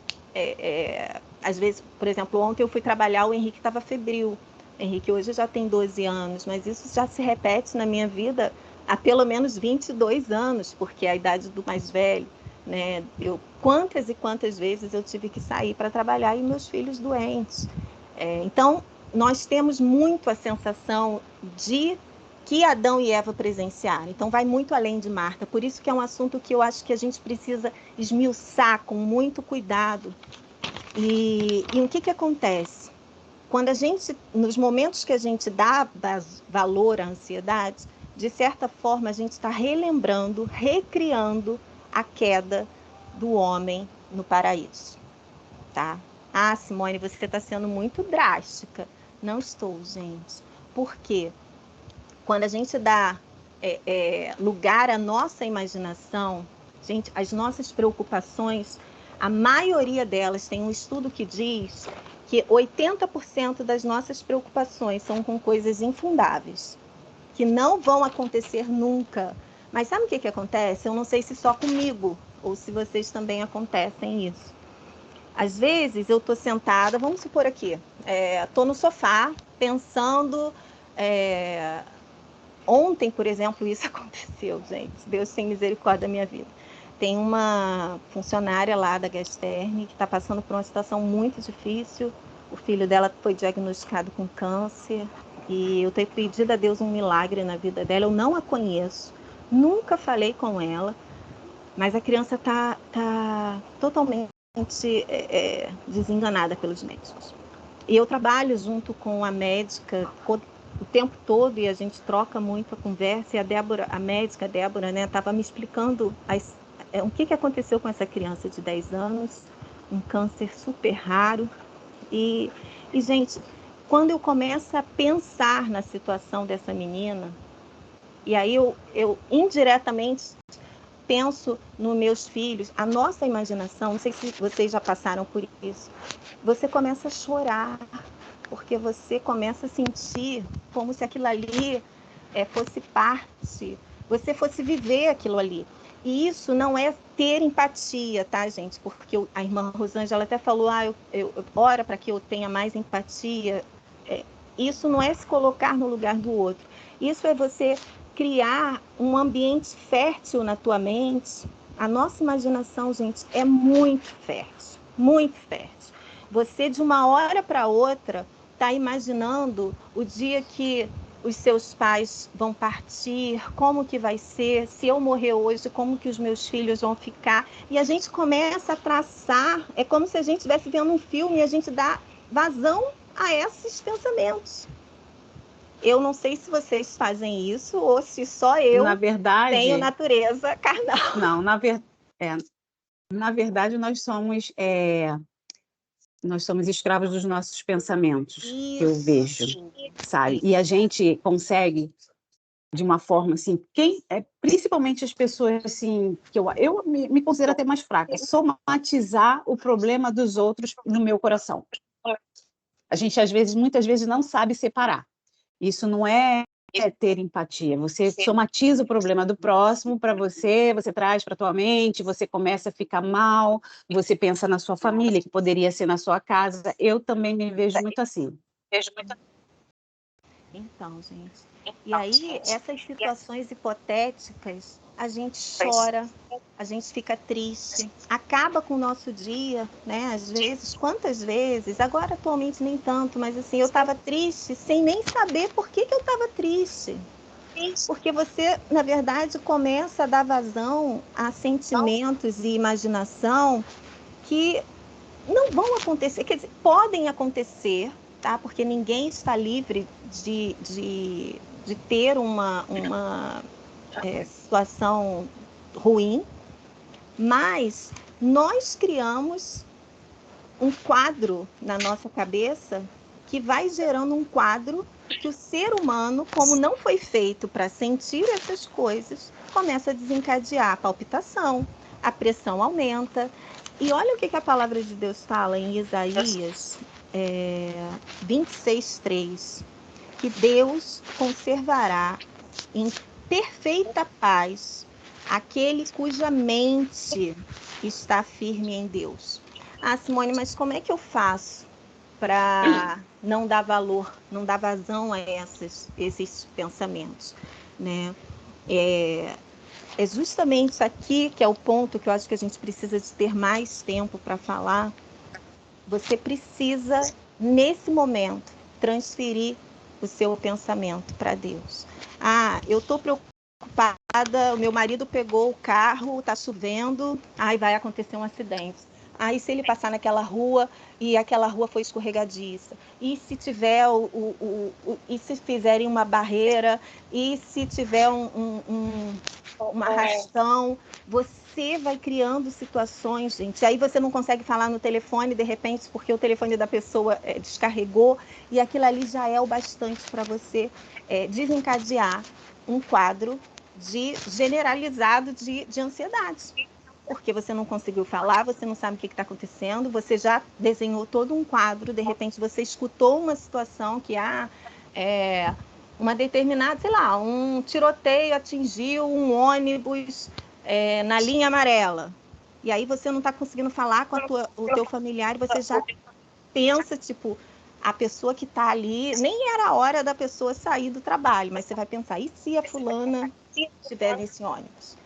Às vezes, por exemplo, ontem eu fui trabalhar, o Henrique estava febril. Henrique hoje já tem 12 anos, mas isso já se repete na minha vida há pelo menos 22 anos, porque é a idade do mais velho, né? Quantas e quantas vezes eu tive que sair para trabalhar e meus filhos doentes. Então, nós temos muito a sensação de que Adão e Eva presenciaram. Então, vai muito além de Marta. Por isso que é um assunto que eu acho que a gente precisa esmiuçar com muito cuidado. E o que acontece? Quando a gente, nos momentos que a gente dá valor à ansiedade, de certa forma a gente está relembrando, recriando a queda do homem no paraíso, tá? Ah, Simone, você está sendo muito drástica. Não estou, gente. Por quê? Quando a gente dá lugar à nossa imaginação, gente, as nossas preocupações, a maioria delas, tem um estudo que diz que 80% das nossas preocupações são com coisas infundáveis, que não vão acontecer nunca. Mas sabe o que acontece? Eu não sei se só comigo, ou se vocês também acontecem isso. Às vezes eu estou sentada, vamos supor aqui, estou no sofá, pensando... Ontem, por exemplo, isso aconteceu, gente. Deus tem misericórdia da minha vida. Tem uma funcionária lá da Gasterne que está passando por uma situação muito difícil. O filho dela foi diagnosticado com câncer e eu tenho pedido a Deus um milagre na vida dela. Eu não a conheço, nunca falei com ela, mas a criança está totalmente desenganada pelos médicos. E eu trabalho junto com a médica o tempo todo e a gente troca muito a conversa. E a médica Débora, né, estava me explicando o que aconteceu com essa criança de 10 anos, um câncer super raro. E, gente, quando eu começo a pensar na situação dessa menina, e aí eu indiretamente penso nos meus filhos, a nossa imaginação, não sei se vocês já passaram por isso, você começa a chorar, porque você começa a sentir como se aquilo ali fosse parte, você fosse viver aquilo ali. E isso não é ter empatia, tá, gente? Porque a irmã Rosângela até falou, eu ora para que eu tenha mais empatia. Isso não é se colocar no lugar do outro. Isso é você criar um ambiente fértil na tua mente. A nossa imaginação, gente, é muito fértil, muito fértil. Você, de uma hora para outra, está imaginando o dia que os seus pais vão partir, como que vai ser, se eu morrer hoje, como que os meus filhos vão ficar. E a gente começa a traçar, é como se a gente estivesse vendo um filme e a gente dá vazão a esses pensamentos. Eu não sei se vocês fazem isso ou se só eu tenho natureza carnal. Não, na verdade nós somos escravos dos nossos pensamentos, que eu vejo, sabe? E a gente consegue, de uma forma assim, principalmente as pessoas assim, que eu me considero até mais fraca, somatizar o problema dos outros no meu coração. A gente, muitas vezes, não sabe separar. Isso não é ter empatia. Você somatiza o problema do próximo para você traz para a tua mente, você começa a ficar mal, você pensa na sua família, que poderia ser na sua casa. Eu também me vejo muito assim. Então, gente, e aí essas situações hipotéticas, a gente chora, a gente fica triste, acaba com o nosso dia, né? Às vezes, quantas vezes, agora atualmente nem tanto, mas assim, eu estava triste sem nem saber por que eu estava triste. Porque você, na verdade, começa a dar vazão a sentimentos e imaginação que não vão acontecer, quer dizer, podem acontecer, tá? Porque ninguém está livre de ter uma situação ruim, mas nós criamos um quadro na nossa cabeça que vai gerando um quadro que o ser humano, como não foi feito para sentir essas coisas, começa a desencadear a palpitação, a pressão aumenta. E olha o que a palavra de Deus fala em Isaías 26:3, que Deus conservará em perfeita paz aquele cuja mente está firme em Deus. Ah, Simone, mas como é que eu faço para não dar valor, não dar vazão a esses pensamentos, né? É justamente aqui que é o ponto que eu acho que a gente precisa de ter mais tempo para falar. Você precisa, nesse momento, transferir o seu pensamento para Deus. Ah, eu estou preocupada, o meu marido pegou o carro, está chovendo, aí vai acontecer um acidente. Aí se ele passar naquela rua e aquela rua foi escorregadiça, e se tiver e se fizerem uma barreira, e se tiver uma arrastão, você vai criando situações, gente. Aí você não consegue falar no telefone, de repente, porque o telefone da pessoa descarregou, e aquilo ali já é o bastante para você desencadear um quadro generalizado de ansiedade. Porque você não conseguiu falar, você não sabe o que está acontecendo, você já desenhou todo um quadro, de repente você escutou uma situação que uma determinada, sei lá, um tiroteio atingiu um ônibus na linha amarela. E aí você não está conseguindo falar com o teu familiar e você já pensa, tipo, a pessoa que está ali, nem era a hora da pessoa sair do trabalho, mas você vai pensar, e se a fulana estiver nesse ônibus?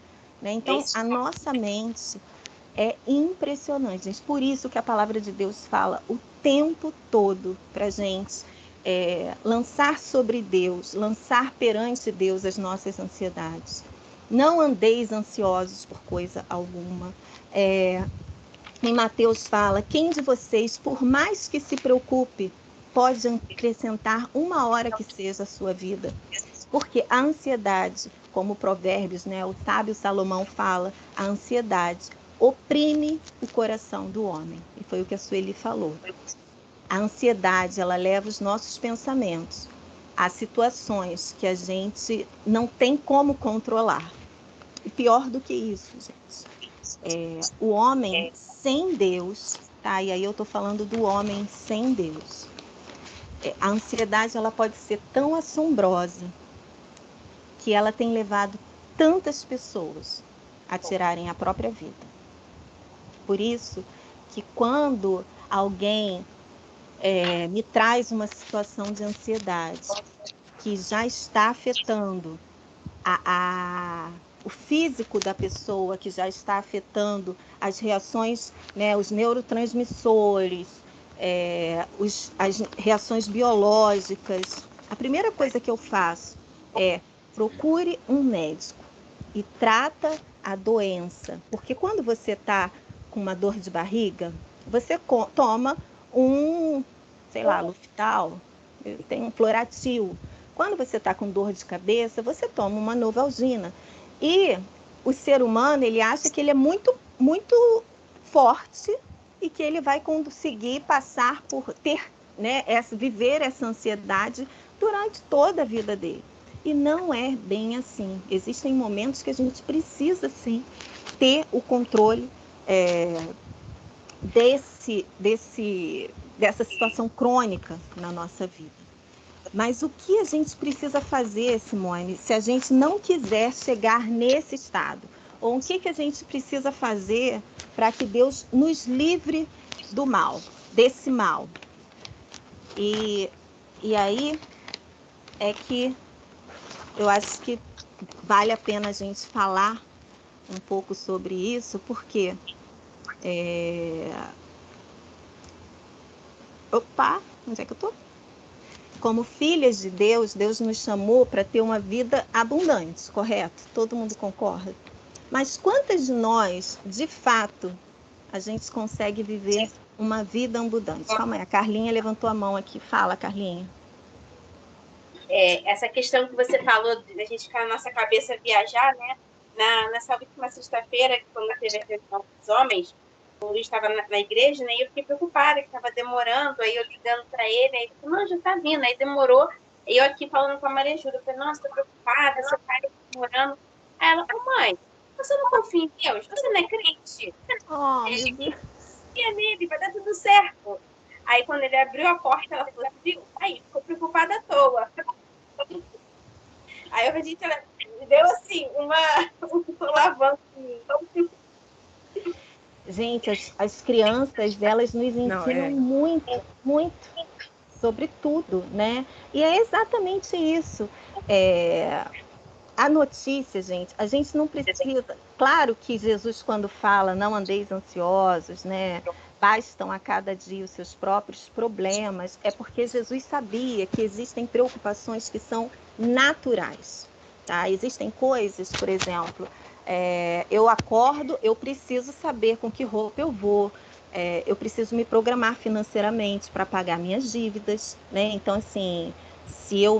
Né? Então, a nossa mente é impressionante, gente. Por isso que a palavra de Deus fala o tempo todo para a gente lançar sobre Deus, lançar perante Deus as nossas ansiedades. Não andeis ansiosos por coisa alguma. Em Mateus fala, quem de vocês, por mais que se preocupe, pode acrescentar 1 hora que seja a sua vida? Porque a ansiedade, como Provérbios, né, o sábio Salomão fala, a ansiedade oprime o coração do homem. E foi o que a Sueli falou. A ansiedade, ela leva os nossos pensamentos a situações que a gente não tem como controlar. E pior do que isso, gente, o homem sem Deus, tá? E aí eu estou falando do homem sem Deus. A ansiedade, ela pode ser tão assombrosa que ela tem levado tantas pessoas a tirarem a própria vida. Por isso que quando alguém me traz uma situação de ansiedade que já está afetando o físico da pessoa, que já está afetando as reações, né, os neurotransmissores, as reações biológicas, a primeira coisa que eu faço é procure um médico e trata a doença. Porque quando você está com uma dor de barriga, você toma sei lá, Luftal, tem um Floratil. Quando você está com dor de cabeça, você toma uma Novalgina. E o ser humano, ele acha que ele é muito, muito forte e que ele vai conseguir passar por viver essa ansiedade durante toda a vida dele. E não é bem assim. Existem momentos que a gente precisa, sim, ter o controle dessa situação crônica na nossa vida. Mas o que a gente precisa fazer, Simone, se a gente não quiser chegar nesse estado? Ou o que a gente precisa fazer para que Deus nos livre do mal, desse mal? E aí é que eu acho que vale a pena a gente falar um pouco sobre isso, porque onde é que eu tô? Como filhas de Deus, Deus nos chamou para ter uma vida abundante, correto? Todo mundo concorda? Mas quantas de nós, de fato, a gente consegue viver uma vida abundante? Calma aí, a Carlinha levantou a mão aqui. Fala, Carlinha. Essa questão que você falou de a gente ficar na nossa cabeça viajar, né? Nessa última sexta-feira, quando teve a reunião dos homens, o Luiz estava na igreja, né? E eu fiquei preocupada que estava demorando, aí eu ligando para ele, aí ele falou, não, já está vindo, aí demorou. E eu aqui falando com a Maria Júlia, eu falei, nossa, tô preocupada, você tá morando. Aí ela, ô mãe, você não confia em Deus? Você não é crente? Oh, meu Deus. Confia nele, vai dar tudo certo. Aí quando ele abriu a porta, ela falou, viu? Aí ficou preocupada à toa. Aí a gente deu assim, um alavanca em mim. Gente, as crianças, elas nos Não, ensinam muito, muito sobre tudo, né? E é exatamente isso. A notícia, gente, a gente não precisa. Claro que Jesus, quando fala, não andeis ansiosos, né? Bastam a cada dia os seus próprios problemas, é porque Jesus sabia que existem preocupações que são naturais, tá? Existem coisas, por exemplo, eu acordo, eu preciso saber com que roupa eu vou, eu preciso me programar financeiramente para pagar minhas dívidas, né? Então, assim, se eu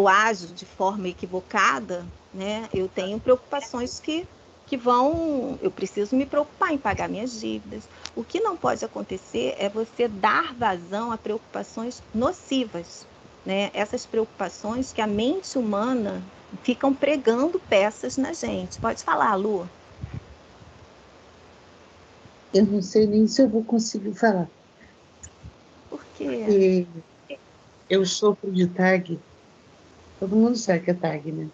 ajo de forma equivocada, né, eu tenho preocupações que vão. Eu preciso me preocupar em pagar minhas dívidas. O que não pode acontecer é você dar vazão a preocupações nocivas, né? Essas preocupações que a mente humana ficam pregando peças na gente. Pode falar, Lu. Eu não sei nem se eu vou conseguir falar. Por quê? E eu sofro de TAG. Todo mundo sabe que é TAG, né?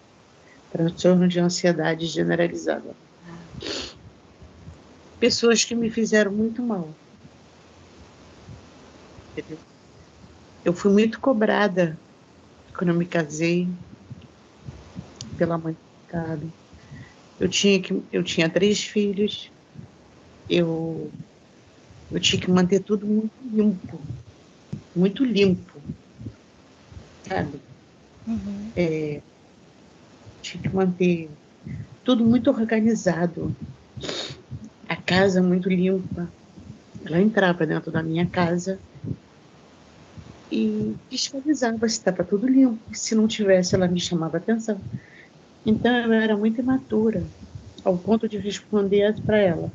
Transtorno de ansiedade generalizada. Pessoas que me fizeram muito mal. Entendeu? Eu fui muito cobrada quando eu me casei pela mãe do cara. Eu tinha 3 filhos. Eu tinha que manter tudo muito limpo, sabe? Uhum. Tinha que manter tudo muito organizado, a casa muito limpa. Ela entrava dentro da minha casa e fiscalizava se estava tudo limpo. Se não tivesse, ela me chamava atenção. Então, eu era muito imatura, ao ponto de responder para ela: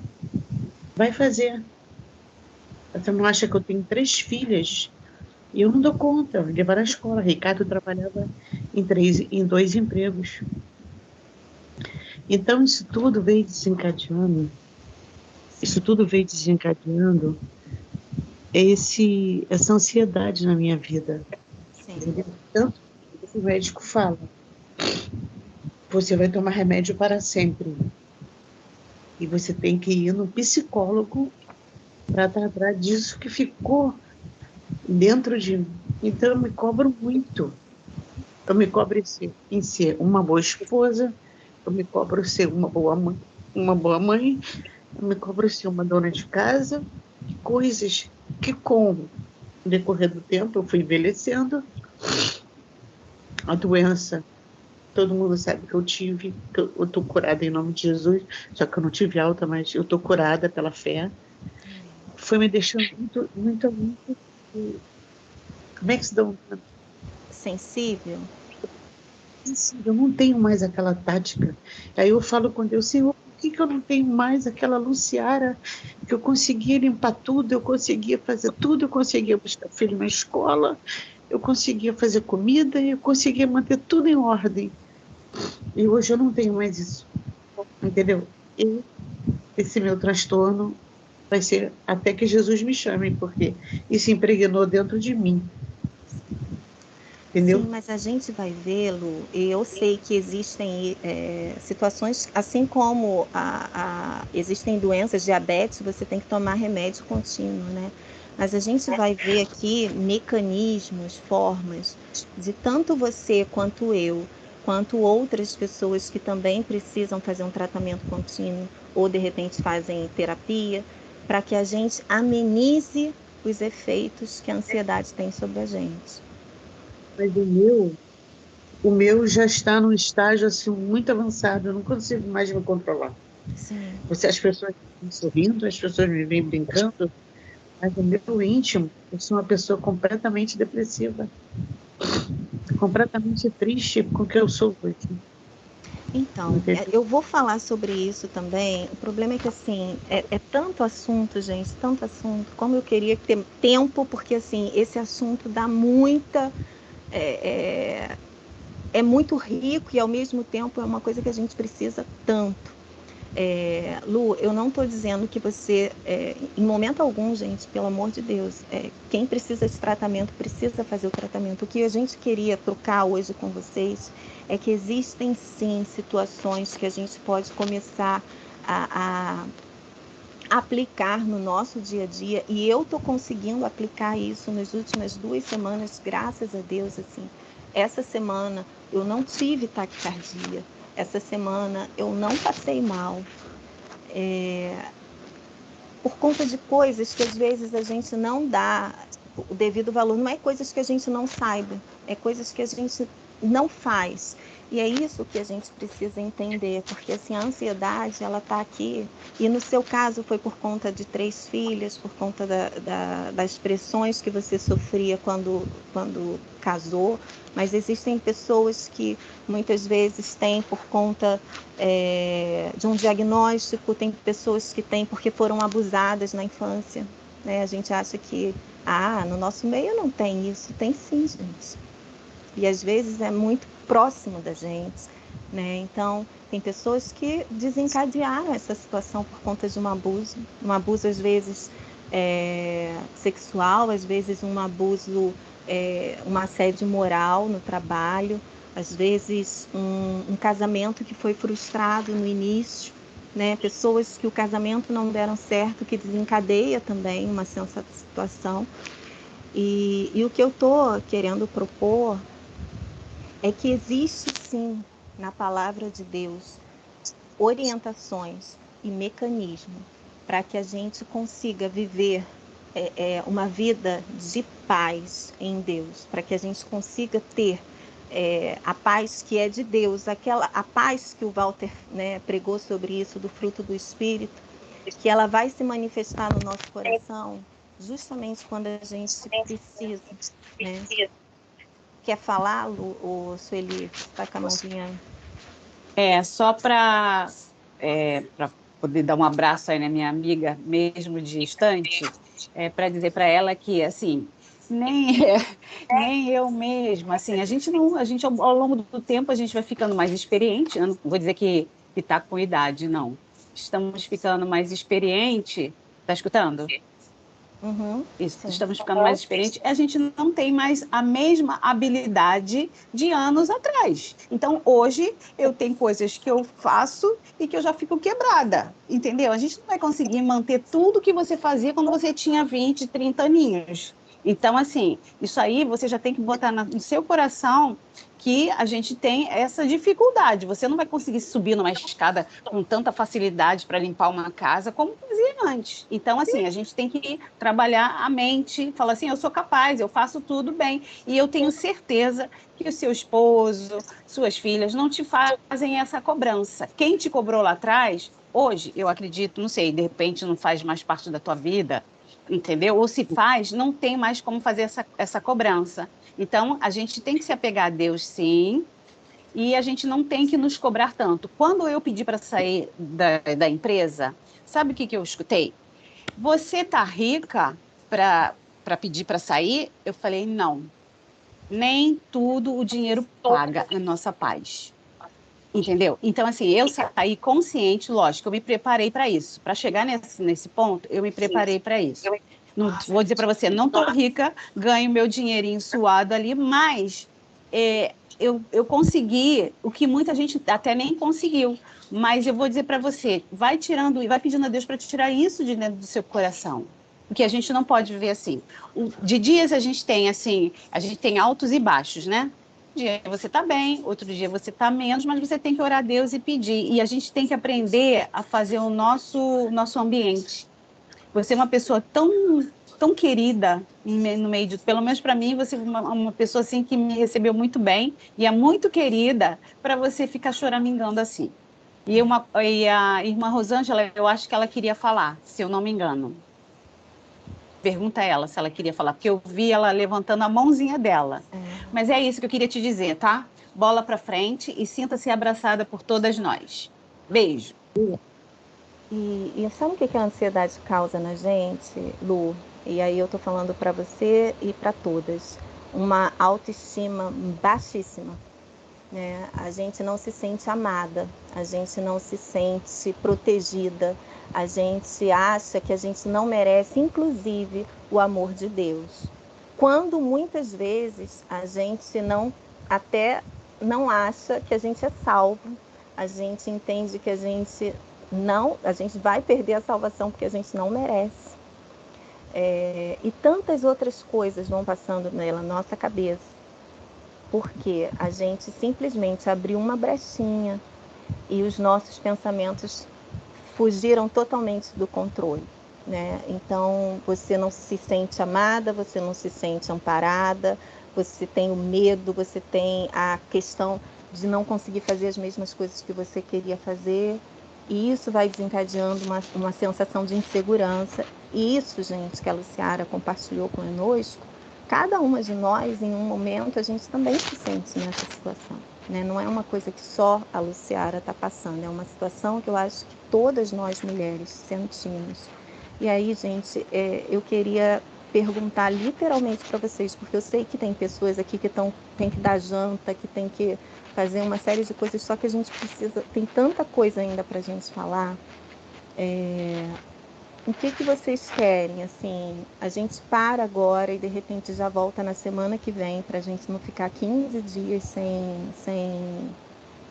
vai fazer. Você não acha que eu tenho 3 filhas? E eu não dou conta, eu levar à escola. Ricardo trabalhava em 2 empregos. Então, isso tudo veio desencadeando essa ansiedade na minha vida. Sim. Entendeu? Tanto que o médico fala: você vai tomar remédio para sempre. E você tem que ir no psicólogo para tratar disso que ficou dentro de mim. Então, eu me cobro muito. Eu me cobro em ser uma boa esposa, eu me cobro ser uma boa mãe, eu me cobro ser uma dona de casa, coisas que, com o decorrer do tempo, eu fui envelhecendo. A doença, todo mundo sabe que eu tive, que eu estou curada em nome de Jesus, só que eu não tive alta, mas eu estou curada pela fé. Foi me deixando muito, como é que se dá um... Sensível? Eu não tenho mais aquela tática. Aí eu falo com Deus: Senhor, por que eu não tenho mais aquela Luciara que eu conseguia limpar tudo, eu conseguia fazer tudo, eu conseguia buscar filho na escola, eu conseguia fazer comida, eu conseguia manter tudo em ordem. E hoje eu não tenho mais isso, entendeu? E esse meu transtorno vai ser até que Jesus me chame, porque isso impregnou dentro de mim. Entendeu? Sim, mas a gente vai vê-lo, e eu sei que existem situações, assim como existem doenças, diabetes, você tem que tomar remédio contínuo, né? Mas a gente vai ver aqui mecanismos, formas de tanto você quanto eu, quanto outras pessoas que também precisam fazer um tratamento contínuo ou de repente fazem terapia, para que a gente amenize os efeitos que a ansiedade tem sobre a gente. Mas o meu já está num estágio assim muito avançado, eu não consigo mais me controlar. Sim. As pessoas me sorrindo, as pessoas me vêm brincando, mas no meu íntimo, eu sou uma pessoa completamente depressiva, completamente triste com o que eu sou hoje. Então, eu vou falar sobre isso também. O problema é que, assim, é tanto assunto, gente, tanto assunto, como eu queria ter tempo, porque, assim, esse assunto dá muita... É muito rico e, ao mesmo tempo, é uma coisa que a gente precisa tanto. Lu, eu não estou dizendo que você, em momento algum, gente, pelo amor de Deus, quem precisa de tratamento precisa fazer o tratamento. O que a gente queria trocar hoje com vocês é que existem sim situações que a gente pode começar a aplicar no nosso dia a dia, e eu estou conseguindo aplicar isso nas últimas 2 semanas, graças a Deus. Assim, essa semana eu não tive taquicardia. Essa semana eu não passei mal, por conta de coisas que às vezes a gente não dá o devido valor. Não é coisas que a gente não saiba, é coisas que a gente não faz. E é isso que a gente precisa entender, porque assim, a ansiedade, ela está aqui, e no seu caso foi por conta de 3 filhas, por conta das pressões que você sofria quando casou, mas existem pessoas que muitas vezes têm por conta de um diagnóstico, tem pessoas que têm porque foram abusadas na infância, né? A gente acha que, no nosso meio não tem isso. Tem sim, gente. E às vezes é muito próximo da gente, né? Então, tem pessoas que desencadearam essa situação por conta de um abuso às vezes sexual, às vezes um abuso, um assédio moral no trabalho, às vezes um casamento que foi frustrado no início, né? Pessoas que o casamento não deram certo, que desencadeia também uma situação. E o que eu estou querendo propor é que existe sim, na palavra de Deus, orientações e mecanismos para que a gente consiga viver uma vida de paz em Deus, para que a gente consiga ter a paz que é de Deus, a paz que o Walter, né, pregou sobre isso, do fruto do Espírito, que ela vai se manifestar no nosso coração justamente quando a gente precisa, né? Quer falar, Lu, ou Sueli? Está com a mãozinha? Só para poder dar um abraço aí na minha amiga, mesmo distante, para dizer para ela que, assim, nem eu mesma, assim, a gente ao longo do tempo a gente vai ficando mais experiente. Eu não vou dizer que está com idade, não. Estamos ficando mais experiente. Está escutando? Uhum, Isso, sim. estamos ficando mais experientes, a gente não tem mais a mesma habilidade de anos atrás. Então, hoje, eu tenho coisas que eu faço e que eu já fico quebrada, entendeu? A gente não vai conseguir manter tudo que você fazia quando você tinha 20, 30 aninhos. Então, assim, isso aí você já tem que botar no seu coração que a gente tem essa dificuldade. Você não vai conseguir subir numa escada com tanta facilidade para limpar uma casa como fazia antes. Então, assim, a gente tem que trabalhar a mente, falar assim, eu sou capaz, eu faço tudo bem. E eu tenho certeza que o seu esposo, suas filhas não te fazem essa cobrança. Quem te cobrou lá atrás, hoje, eu acredito, não sei, de repente não faz mais parte da tua vida, entendeu? Ou se faz, não tem mais como fazer essa cobrança. Então, a gente tem que se apegar a Deus, sim, e a gente não tem que nos cobrar tanto. Quando eu pedi para sair da empresa, sabe o que eu escutei? Você tá rica para pedir para sair? Eu falei, não. Nem tudo o dinheiro paga a nossa paz. Entendeu? Então, assim, eu saí consciente, lógico, eu me preparei para isso. Para chegar nesse ponto, eu me preparei para isso. Não vou dizer para você, não estou rica, ganho meu dinheirinho suado ali, mas eu consegui o que muita gente até nem conseguiu. Mas eu vou dizer para você, vai tirando e vai pedindo a Deus para tirar isso de dentro do seu coração. Porque a gente não pode viver assim. De dias a gente tem assim, a gente tem altos e baixos, né? Um dia você está bem, outro dia você está menos, mas você tem que orar a Deus e pedir. E a gente tem que aprender a fazer o nosso ambiente. Você é uma pessoa tão querida no meio de... Pelo menos para mim, você é uma pessoa assim que me recebeu muito bem e é muito querida para você ficar choramingando assim. E a irmã Rosângela, eu acho que ela queria falar, se eu não me engano. Pergunta a ela se ela queria falar, porque eu vi ela levantando a mãozinha dela. Mas é isso que eu queria te dizer, tá? bola para frente e sinta-se abraçada por todas nós. Beijo. E sabe o que a ansiedade causa na gente, Lu? E aí eu tô falando para você e para todas. Uma autoestima baixíssima, né? A gente não se sente amada, a gente não se sente protegida, a gente acha que a gente não merece, inclusive, o amor de Deus. Quando muitas vezes a gente até não acha que a gente é salvo, a gente entende que a gente vai perder a salvação porque a gente não merece. E tantas outras coisas vão passando na nossa cabeça, porque a gente simplesmente abriu uma brechinha e os nossos pensamentos fugiram totalmente do controle, né? Então, você não se sente amada, você não se sente amparada, você tem o medo, você tem a questão de não conseguir fazer as mesmas coisas que você queria fazer, e isso vai desencadeando uma sensação de insegurança. E isso, gente, que a Luciara compartilhou conosco, cada uma de nós, em um momento, a gente também se sente nessa situação, né? Não é uma coisa que só a Luciara está passando, é uma situação que eu acho que todas nós mulheres sentimos. E aí, gente, eu queria perguntar literalmente para vocês, porque eu sei que tem pessoas aqui que tem que dar janta, que tem que fazer uma série de coisas, só que a gente tem tanta coisa ainda para a gente falar. O que vocês querem? Assim, a gente para agora e de repente já volta na semana que vem, para a gente não ficar 15 dias sem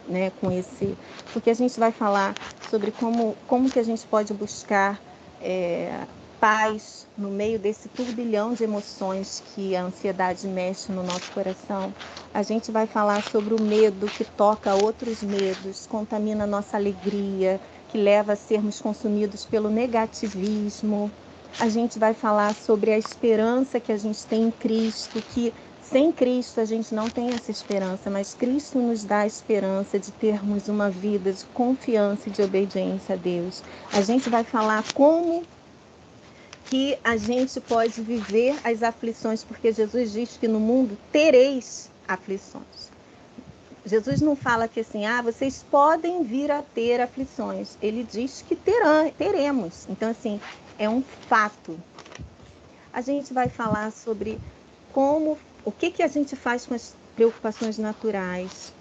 né, com esse... Porque a gente vai falar sobre como que a gente pode buscar paz no meio desse turbilhão de emoções que a ansiedade mexe no nosso coração. A gente vai falar sobre o medo que toca outros medos, contamina a nossa alegria, que leva a sermos consumidos pelo negativismo. A gente vai falar sobre a esperança que a gente tem em Cristo, que sem Cristo a gente não tem essa esperança, mas Cristo nos dá a esperança de termos uma vida de confiança e de obediência a Deus. A gente vai falar como que a gente pode viver as aflições, porque Jesus diz que no mundo tereis aflições. Jesus não fala que assim, vocês podem vir a ter aflições. Ele diz que teremos. Então, assim, é um fato. A gente vai falar sobre o que a gente faz com as preocupações naturais,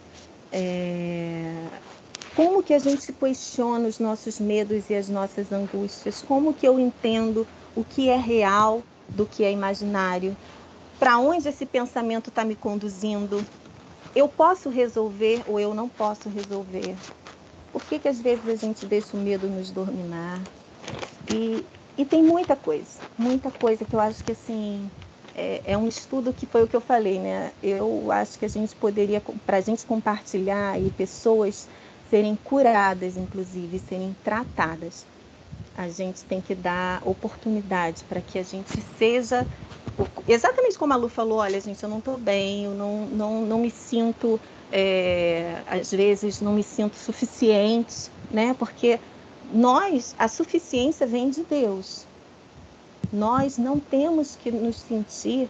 como que a gente se questiona os nossos medos e as nossas angústias, como que eu entendo o que é real do que é imaginário, para onde esse pensamento está me conduzindo, eu posso resolver ou eu não posso resolver, por que às vezes a gente deixa o medo nos dominar, e tem muita coisa que eu acho que assim, é um estudo que foi o que eu falei, né? Eu acho que a gente poderia, para a gente compartilhar e pessoas serem curadas, inclusive, serem tratadas, a gente tem que dar oportunidade para que a gente seja, exatamente como a Lu falou, olha, gente, eu não estou bem, eu não me sinto, às vezes, não me sinto suficiente, né? Porque a suficiência vem de Deus. Nós não temos que nos sentir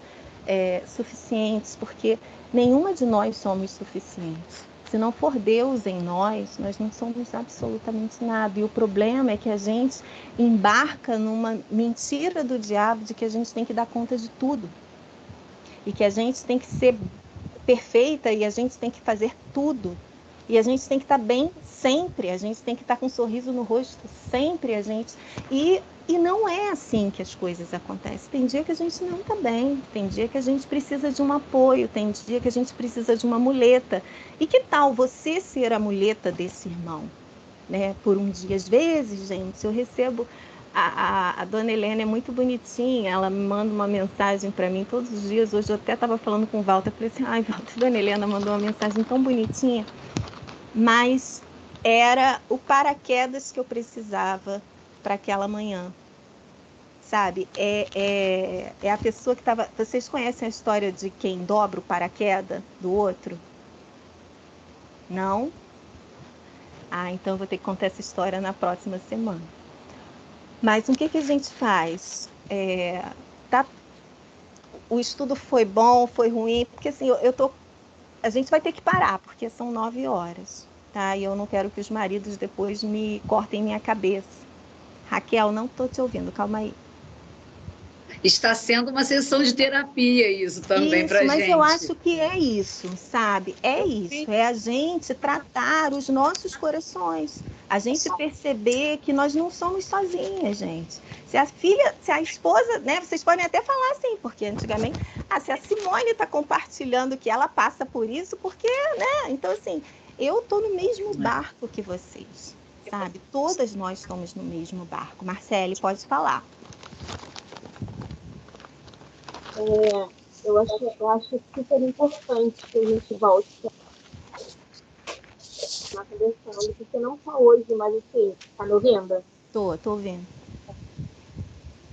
suficientes, porque nenhuma de nós somos suficientes. Se não for Deus em nós, nós não somos absolutamente nada. E o problema é que a gente embarca numa mentira do diabo de que a gente tem que dar conta de tudo. E que a gente tem que ser perfeita e a gente tem que fazer tudo. E a gente tem que estar bem sempre, a gente tem que estar com um sorriso no rosto sempre, E não é assim que as coisas acontecem. Tem dia que a gente não está bem, tem dia que a gente precisa de um apoio, tem dia que a gente precisa de uma muleta. E que tal você ser a muleta desse irmão? Né? Por um dia, às vezes, gente, eu recebo... A dona Helena é muito bonitinha, ela me manda uma mensagem para mim todos os dias. Hoje eu até estava falando com o Walter, falei assim, Walter, a dona Helena mandou uma mensagem tão bonitinha, mas era o paraquedas que eu precisava para aquela manhã, sabe? É a pessoa que estava... Vocês conhecem a história de quem dobra o paraquedas do outro? Não? Então eu vou ter que contar essa história na próxima semana. Mas o que a gente faz? O estudo foi bom, foi ruim? Porque assim, eu tô a gente vai ter que parar, porque são 9 horas, tá? E eu não quero que os maridos depois me cortem minha cabeça. Raquel, não estou te ouvindo, calma aí. Está sendo uma sessão de terapia isso também para Isso, mas gente. eu acho que é isso, sabe? É isso, é a gente tratar os nossos corações, a gente perceber que nós não somos sozinhas, gente. Se a esposa, né? Vocês podem até falar assim, porque antigamente, se a Simone está compartilhando que ela passa por isso, porque, né? Então, assim, eu estou no mesmo barco que vocês, sabe? Todas nós estamos no mesmo barco. Marcele, pode falar. Eu acho super importante que a gente volte na conversando, porque não só hoje, mas assim, tá me ouvindo? Tô ouvindo.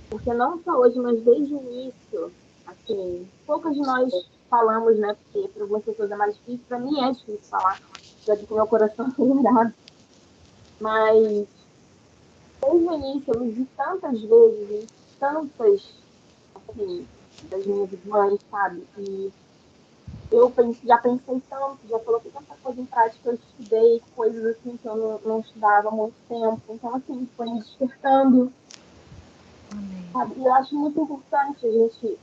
Porque não só hoje, mas desde o início, assim, poucas de nós falamos, né? Porque para algumas pessoas é mais difícil, para mim é difícil falar, já que o meu coração é acelerado. Mas desde o início eu me vi tantas vezes, em tantas, assim, das minhas irmãs, sabe? E eu já pensei tanto, já coloquei tanta coisa em prática, eu estudei coisas assim que eu não estudava há muito tempo. Então, assim, foi me despertando. Sabe? E eu acho muito importante a gente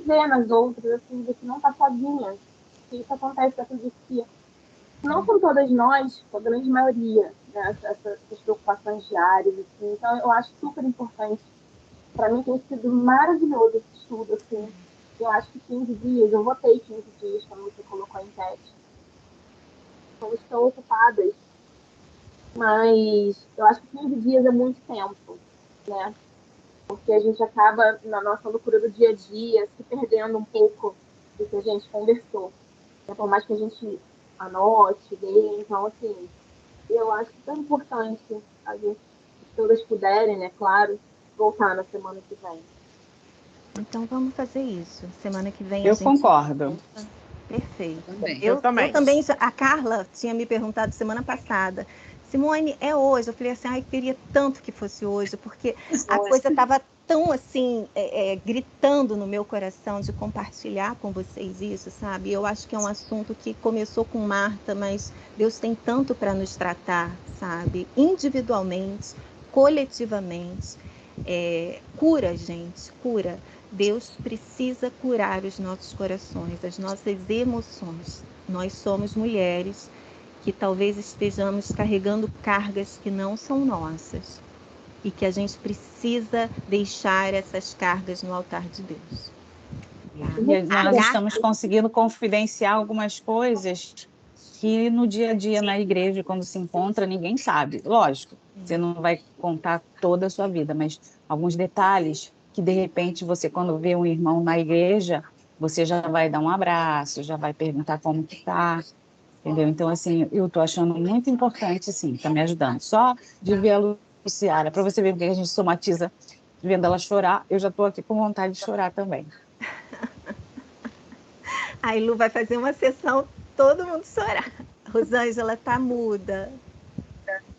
ver nas outras, assim, ver que não está sozinha. Que isso acontece, eu acredito que não com todas nós, com a grande maioria, né, essas preocupações diárias. Assim. Então, eu acho super importante. Para mim tem sido maravilhoso esse estudo, assim. Eu acho que 15 dias, eu votei 15 dias, como você colocou em teste. Então, estão ocupadas, mas eu acho que 15 dias é muito tempo, né? Porque a gente acaba, na nossa loucura do dia a dia, se perdendo um pouco do que a gente conversou. Por mais que a gente anote, lê, então, assim, eu acho que é tão importante a gente, se todas puderem, né, claro, voltar na semana que vem. Então vamos fazer isso. Semana que vem Eu a gente concordo. volta. Perfeito. Também. Eu também. Eu também. A Carla tinha me perguntado semana passada, Simone, é hoje? Eu falei assim, ai, queria tanto que fosse hoje, porque a coisa estava tão assim, gritando no meu coração de compartilhar com vocês isso, sabe? Eu acho que é um assunto que começou com Marta, mas Deus tem tanto para nos tratar, sabe? Individualmente, coletivamente. Cura, gente, cura. Deus precisa curar os nossos corações, as nossas emoções. Nós somos mulheres que talvez estejamos carregando cargas que não são nossas e que a gente precisa deixar essas cargas no altar de Deus. E nós estamos conseguindo confidenciar algumas coisas que no dia a dia na igreja, quando se encontra, ninguém sabe. Lógico, você não vai contar toda a sua vida, mas alguns detalhes que, de repente, você, quando vê um irmão na igreja, você já vai dar um abraço, já vai perguntar como que está, entendeu? Então, assim, eu estou achando muito importante, sim, está me ajudando. Só de ver a Luciara, para você ver porque a gente somatiza vendo ela chorar, eu já estou aqui com vontade de chorar também. A Lu vai fazer uma sessão, todo mundo chorar. Rosângela tá muda.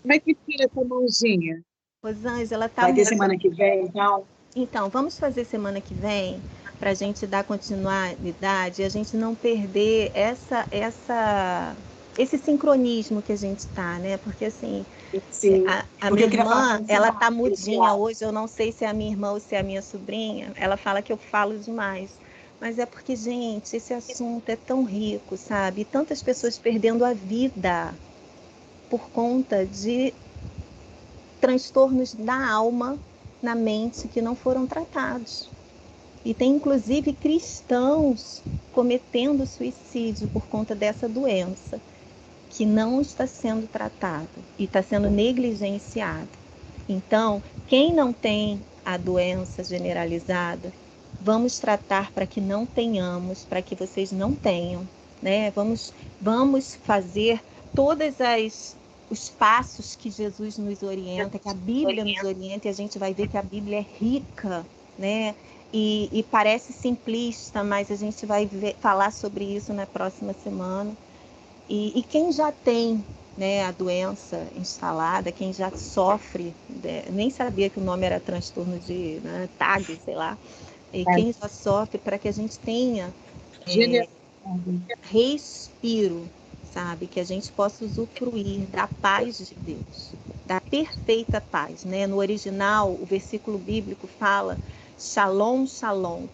Como é que tira essa mãozinha? Rosângela tá Vai ter muda. semana que vem, então? Então, vamos fazer semana que vem para a gente dar continuidade e a gente não perder esse sincronismo que a gente está, né? Porque assim, Sim. a minha irmã, ela tá mudinha hoje, eu não sei se é a minha irmã ou se é a minha sobrinha, ela fala que eu falo demais. Mas é porque, gente, esse assunto é tão rico, sabe? E tantas pessoas perdendo a vida por conta de transtornos da alma, na mente, que não foram tratados. E tem, inclusive, cristãos cometendo suicídio por conta dessa doença, que não está sendo tratado e está sendo negligenciado. Então, quem não tem a doença generalizada, vamos tratar para que não tenhamos, para que vocês não tenham, né? Vamos fazer todas os passos que Jesus nos orienta, que a Bíblia nos orienta, e a gente vai ver que a Bíblia é rica, né? E parece simplista, mas a gente vai falar sobre isso na próxima semana. E quem já tem, né, a doença instalada, quem já sofre, nem sabia que o nome era transtorno de TAG, sei lá, e quem já sofre, para que a gente tenha respiro, sabe? Que a gente possa usufruir da paz de Deus, da perfeita paz, né? No original, o versículo bíblico fala Shalom, Shalom.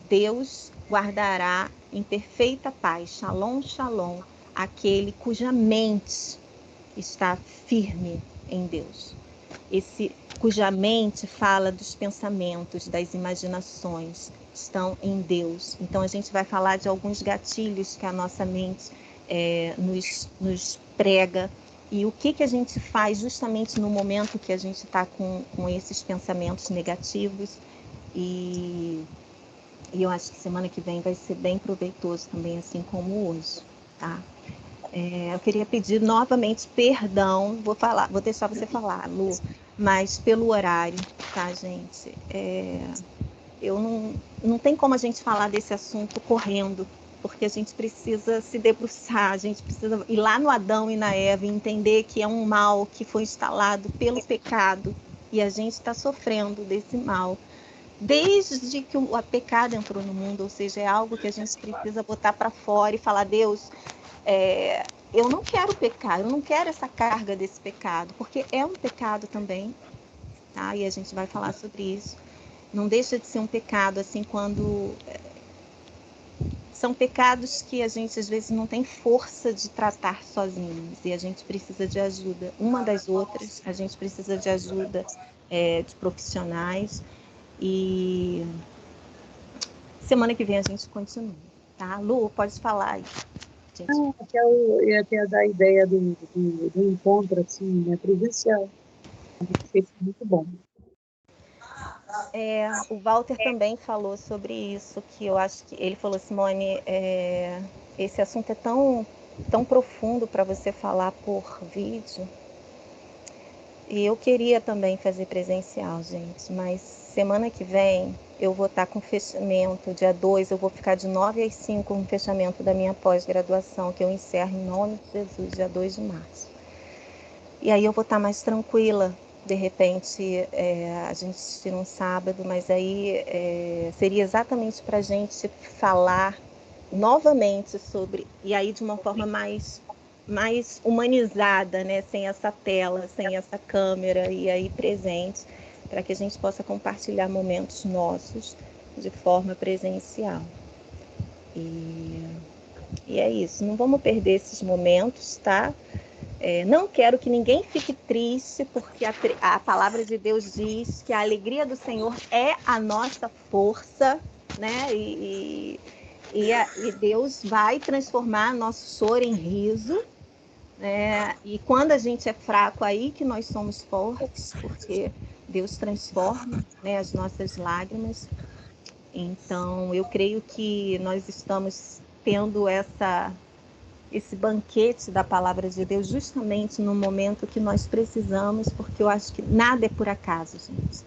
Deus guardará em perfeita paz, Shalom, Shalom, aquele cuja mente está firme em Deus. Cuja mente fala dos pensamentos, das imaginações, estão em Deus. Então a gente vai falar de alguns gatilhos que a nossa mente nos prega, e o que a gente faz justamente no momento que a gente está com esses pensamentos negativos. E eu acho que semana que vem vai ser bem proveitoso também, assim como hoje, tá? Eu queria pedir novamente perdão, vou deixar você falar, Lu, mas pelo horário, tá, gente? Não tem como a gente falar desse assunto correndo, porque a gente precisa se debruçar, a gente precisa ir lá no Adão e na Eva e entender que é um mal que foi instalado pelo pecado, e a gente está sofrendo desse mal desde que o pecado entrou no mundo, ou seja, é algo que a gente precisa botar para fora e falar: Deus, eu não quero pecar, eu não quero essa carga desse pecado, porque é um pecado também, tá? E a gente vai falar sobre isso. Não deixa de ser um pecado, assim, quando são pecados que a gente às vezes não tem força de tratar sozinhos, e a gente precisa de ajuda uma das outras, a gente precisa de ajuda de profissionais. E semana que vem a gente continua, tá? Lu, pode falar aí. Gente. Eu ia até dar a ideia do encontro, assim, né, presencial. Foi muito bom. O Walter também falou sobre isso, que eu acho que ele falou: Simone, esse assunto é tão profundo para você falar por vídeo. E eu queria também fazer presencial, gente, mas semana que vem eu vou estar com fechamento, dia 2, eu vou ficar de 9 às 5 no fechamento da minha pós-graduação, que eu encerro em nome de Jesus, dia 2 de março. E aí eu vou estar mais tranquila, de repente a gente tira um sábado, mas aí seria exatamente para a gente falar novamente sobre, e aí de uma forma mais humanizada, né? Sem essa tela, sem essa câmera, e aí presente, para que a gente possa compartilhar momentos nossos de forma presencial. E é isso, não vamos perder esses momentos, tá? Não quero que ninguém fique triste, porque a palavra de Deus diz que a alegria do Senhor é a nossa força, né? E Deus vai transformar nosso choro em riso, né? E quando a gente é fraco, aí que nós somos fortes, porque Deus transforma, né, as nossas lágrimas. Então, eu creio que nós estamos tendo esse banquete da palavra de Deus justamente no momento que nós precisamos, porque eu acho que nada é por acaso, gente.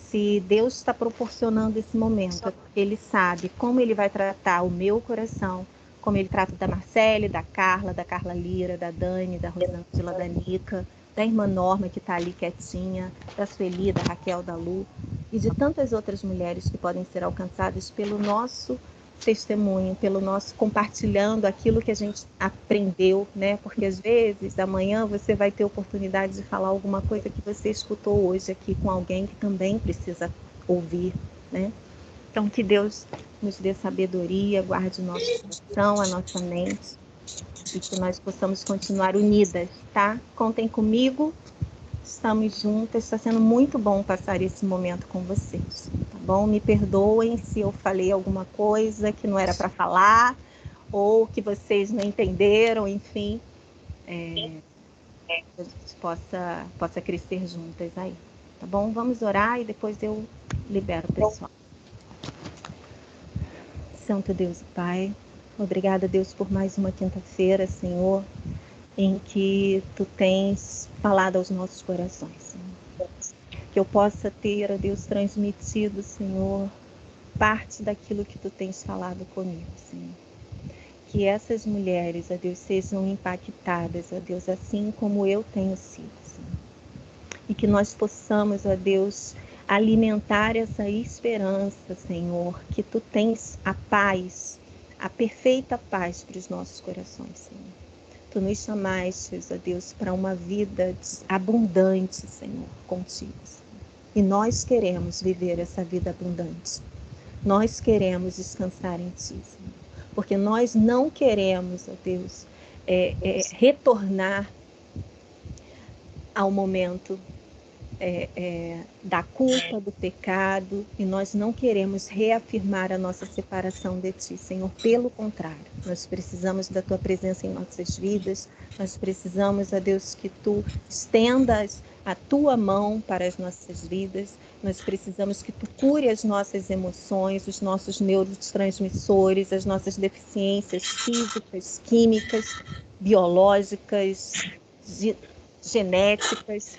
Se Deus está proporcionando esse momento, Ele sabe como Ele vai tratar o meu coração, como Ele trata da Marcele, da Carla Lira, da Dani, da Rosângela, da Nica, da irmã Norma, que está ali quietinha, da Sueli, da Raquel, da Lu, e de tantas outras mulheres que podem ser alcançadas pelo nosso testemunho, pelo nosso compartilhando aquilo que a gente aprendeu, né? Porque às vezes amanhã você vai ter oportunidade de falar alguma coisa que você escutou hoje aqui com alguém que também precisa ouvir, né? Então que Deus nos dê sabedoria, guarde o nosso coração, a nossa mente, e que nós possamos continuar unidas, tá? Contem comigo. Estamos juntas, está sendo muito bom passar esse momento com vocês, tá bom? Me perdoem se eu falei alguma coisa que não era para falar, ou que vocês não entenderam, enfim, a gente possa crescer juntas aí, tá bom? Vamos orar e depois eu libero o pessoal. Santo Deus e Pai, obrigada, Deus, por mais uma quinta-feira, Senhor, em que Tu tens falado aos nossos corações, Senhor. Que eu possa ter, ó Deus, transmitido, Senhor, parte daquilo que Tu tens falado comigo, Senhor. Que essas mulheres, ó Deus, sejam impactadas, ó Deus, assim como eu tenho sido, Senhor. E que nós possamos, ó Deus, alimentar essa esperança, Senhor, que Tu tens a paz, a perfeita paz para os nossos corações, Senhor. Tu nos chamaste, ó Deus, para uma vida abundante, Senhor, contigo, Senhor. E nós queremos viver essa vida abundante. Nós queremos descansar em Ti, Senhor. Porque nós não queremos, ó Deus, retornar ao momento da culpa, do pecado, e nós não queremos reafirmar a nossa separação de Ti, Senhor. Pelo contrário, nós precisamos da Tua presença em nossas vidas, nós precisamos, ó Deus, que Tu estendas a Tua mão para as nossas vidas, nós precisamos que Tu cure as nossas emoções, os nossos neurotransmissores, as nossas deficiências físicas, químicas, biológicas, genéticas,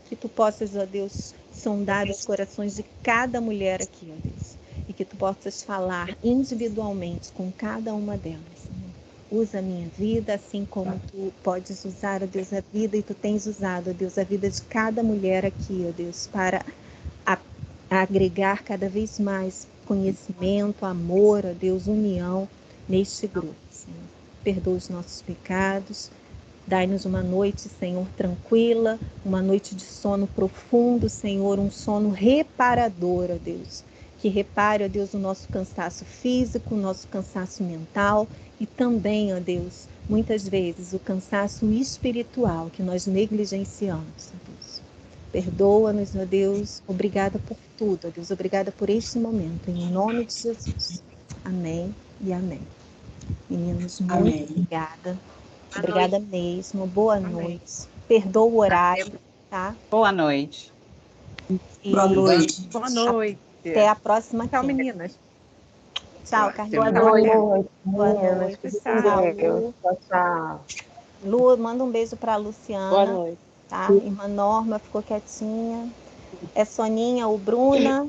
que Tu possas, ó Deus, sondar os corações de cada mulher aqui, ó Deus, e que Tu possas falar individualmente com cada uma delas, Senhor. Usa a minha vida, assim como Tu podes usar, ó Deus, a vida, e Tu tens usado, ó Deus, a vida de cada mulher aqui, ó Deus, para agregar cada vez mais conhecimento, amor, ó Deus, união neste grupo, Senhor. Perdoa os nossos pecados. Dai-nos uma noite, Senhor, tranquila, uma noite de sono profundo, Senhor, um sono reparador, ó Deus. Que repare, ó Deus, o nosso cansaço físico, o nosso cansaço mental e também, ó Deus, muitas vezes o cansaço espiritual que nós negligenciamos, ó Deus. Perdoa-nos, ó Deus. Obrigada por tudo, ó Deus. Obrigada por este momento. Em nome de Jesus. Amém e amém. Meninos, muito Amém. obrigada. Obrigada mesmo. Boa noite. Perdoa o horário, tá? Boa noite. Boa noite. Boa noite. Até a próxima Tchau, quinta. meninas. Tchau, Boa Carlinhos. noite, Boa meninas. noite. Fique Tchau. com Deus. Tchau, tchau. Lu, manda um beijo para a Boa Luciana, noite. tá? Irmã Norma ficou quietinha. É Soninha, o Bruna,